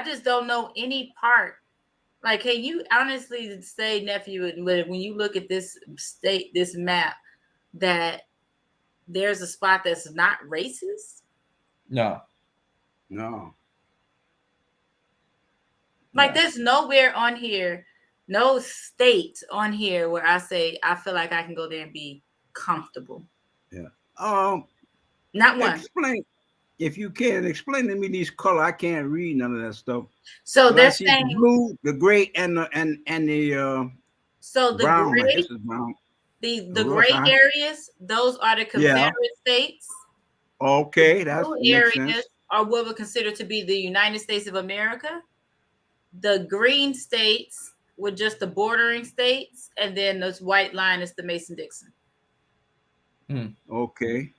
just don't know any part. Like, can you honestly say, nephew, when you look at this state, this map, that there's a spot that's not racist? No. Like, there's nowhere on here, no state on here where I say I feel like I can go there and be comfortable. Yeah. Not one. Explain, if you can, explain to me these colors. I can't read none of that stuff. So they're saying the blue, the gray, and the so the brown. gray, I guess it's brown. The gray areas, those are the Confederate states. Okay, that's blue areas are what we consider to be the United States of America. The green states were just the bordering states, and then this white line is the Mason-Dixon. Okay.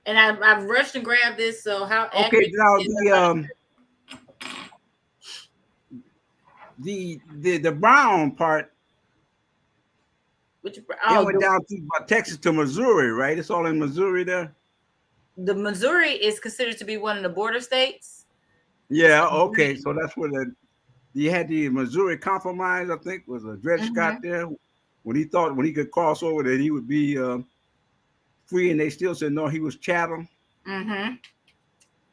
And I've rushed and grabbed this. So how? Okay, now the brown part. It went down to Texas to Missouri, right? It's all in Missouri there. The Missouri is considered to be one of the border states. Yeah. Okay. So that's where you had the Missouri Compromise. I think was a Dred Scott there when he thought when he could cross over that he would be free, and they still said no, he was chattel. Yep.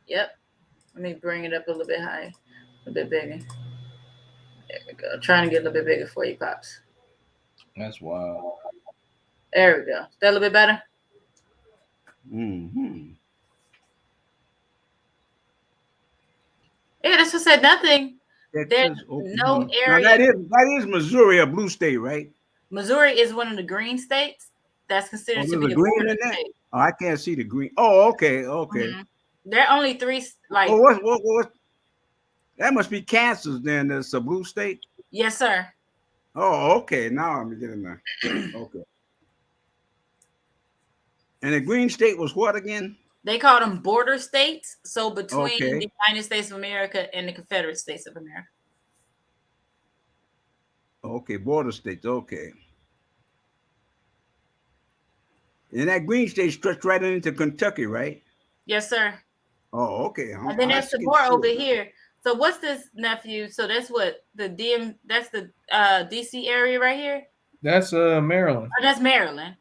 Let me bring it up a little bit higher, a bit bigger. There we go. Trying to get a little bit bigger for you, pops. That's wild. There we go. Is that a little bit better? Yeah, that's what I said. Nothing. There's no area. Now that is Missouri, a blue state, right? Missouri is one of the green states. That's considered to be a green border in that? state. Oh, I can't see the green. Oh, okay. There are only three. Like, what? That must be Kansas then. That's a blue state. Yes, sir. Oh, okay. Now I'm getting there. Okay. And the green state was what again? They call them border states. So between the United States of America and the Confederate States of America. Okay, border states. Okay. And that green state stretched right into Kentucky, right? Yes, sir. Oh, okay. And then there's the more over here. So what's this, nephew? So that's what that's the DC area right here? That's Maryland. Oh, that's Maryland.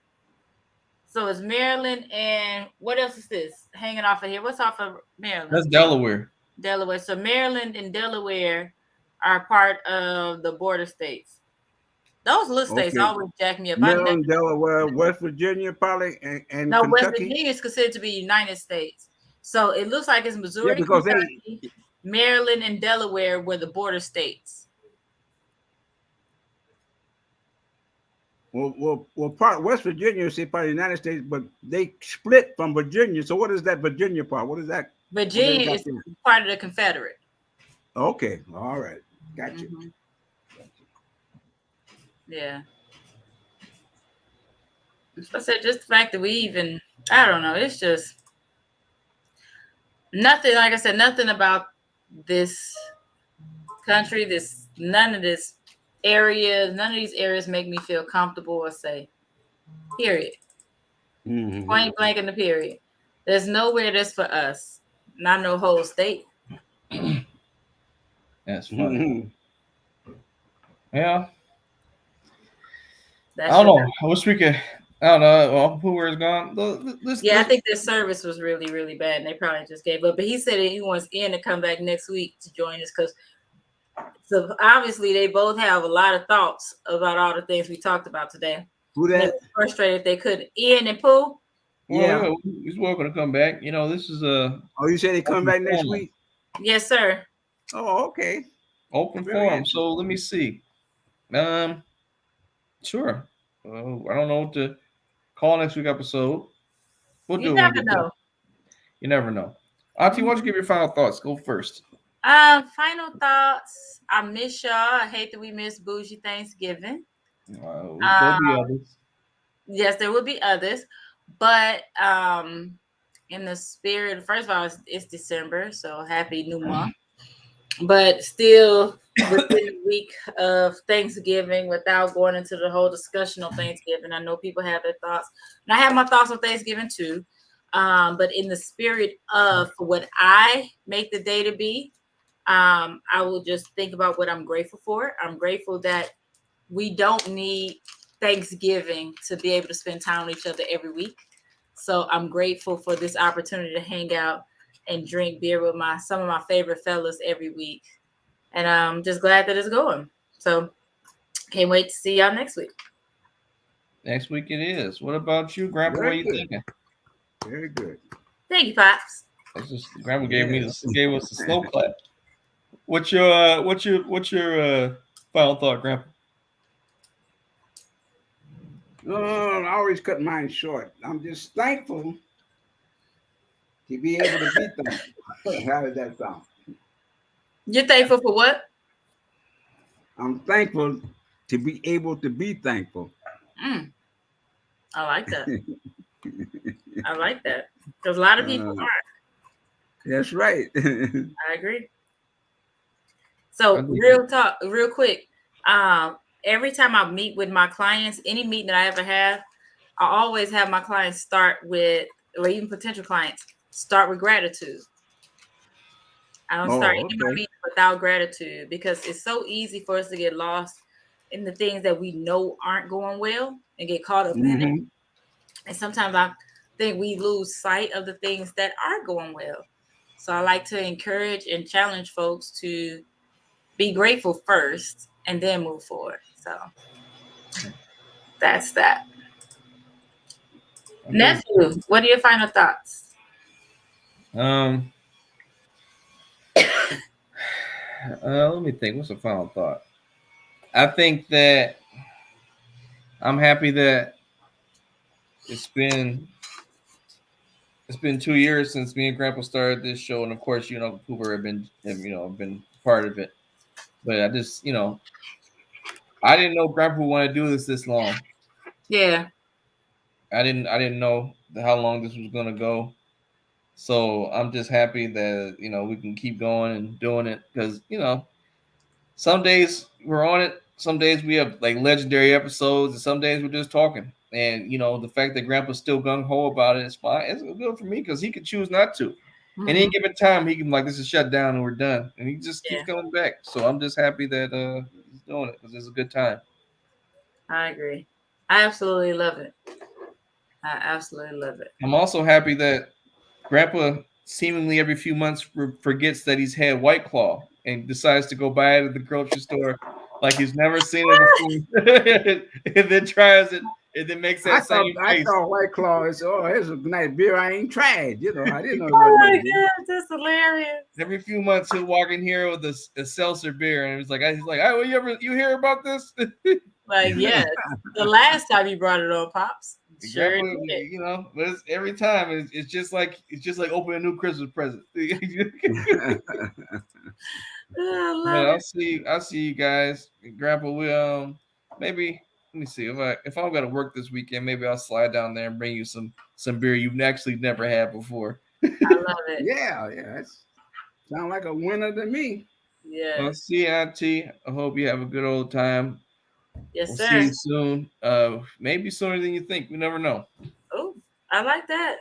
So it's Maryland, and what else is this hanging off of here? What's off of Maryland? That's Delaware. Delaware. So Maryland and Delaware are part of the border states. Those little states always jack me up. Maryland, Delaware, West Virginia, probably, and no, Kentucky. West Virginia is considered to be United States. So it looks like it's Missouri, Kentucky, Maryland, and Delaware were the border states. Well, part West Virginia is part of the United States, but they split from Virginia. So what is that Virginia part? What is that? Virginia is part of the Confederate. Okay, all right, got you. Yeah. So I said, just the fact that we even, I don't know, it's just nothing. Like I said, nothing about this country, none of this areas, none of these areas make me feel comfortable or safe. Period. Point blank in the period. There's nowhere that's for us. Not no whole state. That's funny. Yeah. That's I don't just, know. I wish we could. I don't know. Well, Pooh is gone. yeah, I think their service was really, really bad, and they probably just gave up. But he said that he wants Ian to come back next week to join us because so obviously they both have a lot of thoughts about all the things we talked about today. Who And they that? were frustrated they couldn't. Ian and Pooh. Yeah. Well, yeah, he's welcome to come back. You know, this is a Oh, you said they come back next forum. week? Yes, sir. Oh, okay. Open Very forum. interesting. So let me see. Sure. I don't know what to call next week episode. We'll You do it when we never get to it. know. You never know. Auntie, why don't you give your final thoughts? Go first. Final thoughts. I miss y'all. I hate that we missed Bougie Thanksgiving. There'll be others. Yes, there will be others, but in the spirit, first of all, it's December, so happy new month. But still within the week of Thanksgiving, without going into the whole discussion on Thanksgiving, I know people have their thoughts, and I have my thoughts on Thanksgiving too. But in the spirit of what I make the day to be, I will just think about what I'm grateful for. I'm grateful that we don't need Thanksgiving to be able to spend time with each other every week. So I'm grateful for this opportunity to hang out and drink beer with some of my favorite fellas every week. And I'm just glad that it's going. So can't wait to see y'all next week. Next week it is. What about you, Grandpa? What are you thinking? Very good. Thank you, Pops. Grandpa gave us a slow clap. What's your final thought, Grandpa? I always cut mine short. I'm just thankful to be able to be thankful. How does that sound? You're thankful for what? I'm thankful to be able to be thankful. I like that. I like that. Because a lot of people aren't. That's right. I agree. So real quick. Every time I meet with my clients, any meeting that I ever have, I always have my clients start with, or even potential clients, start with gratitude. I don't start any of my meetings without gratitude because it's so easy for us to get lost in the things that we know aren't going well and get caught up in it. And sometimes I think we lose sight of the things that are going well. So I like to encourage and challenge folks to be grateful first and then move forward. So that's that. Okay. Nephew, what are your final thoughts? Let me think. What's the final thought? I think that I'm happy that it's been 2 years since me and Grandpa started this show, and of course, Cooper have been part of it. But I just, I didn't know Grandpa would want to do this long. Yeah. I didn't know how long this was gonna go. So I'm just happy that we can keep going and doing it because some days we're on it, some days we have like legendary episodes, and some days we're just talking. And the fact that Grandpa's still gung ho about it is fine. It's good for me because he could choose not to. And any given time, he can this is shut down and we're done, and he just keeps coming back. So I'm just happy that he's doing it because it's a good time. I agree. I absolutely love it. I'm also happy that Grandpa seemingly every few months forgets that he's had White Claw and decides to go buy it at the grocery store like he's never seen it before, and then tries it and then makes that same face. I thought White Claw is it's a nice beer I ain't tried. I didn't know. Oh my God, that's hilarious. Every few months he'll walk in here with a seltzer beer, and he's like, "Oh, you hear about this?" Like, yes, the last time you brought it on, Pops. Sure, but every time it's just like opening a new Christmas present. I'll see you guys, Grandpa. We maybe let me see if I'm gonna work this weekend, maybe I'll slide down there and bring you some beer you've actually never had before. I love it. Yeah, it's sound like a winner to me. Yeah. I'll see you, Auntie. I hope you have a good old time. Yes, we'll sir. See you soon. Maybe sooner than you think. We never know. Oh, I like that.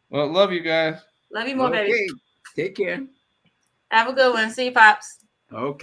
Well, love you guys. Love you more, baby. Take care. Have a good one. See you, Pops. Okay.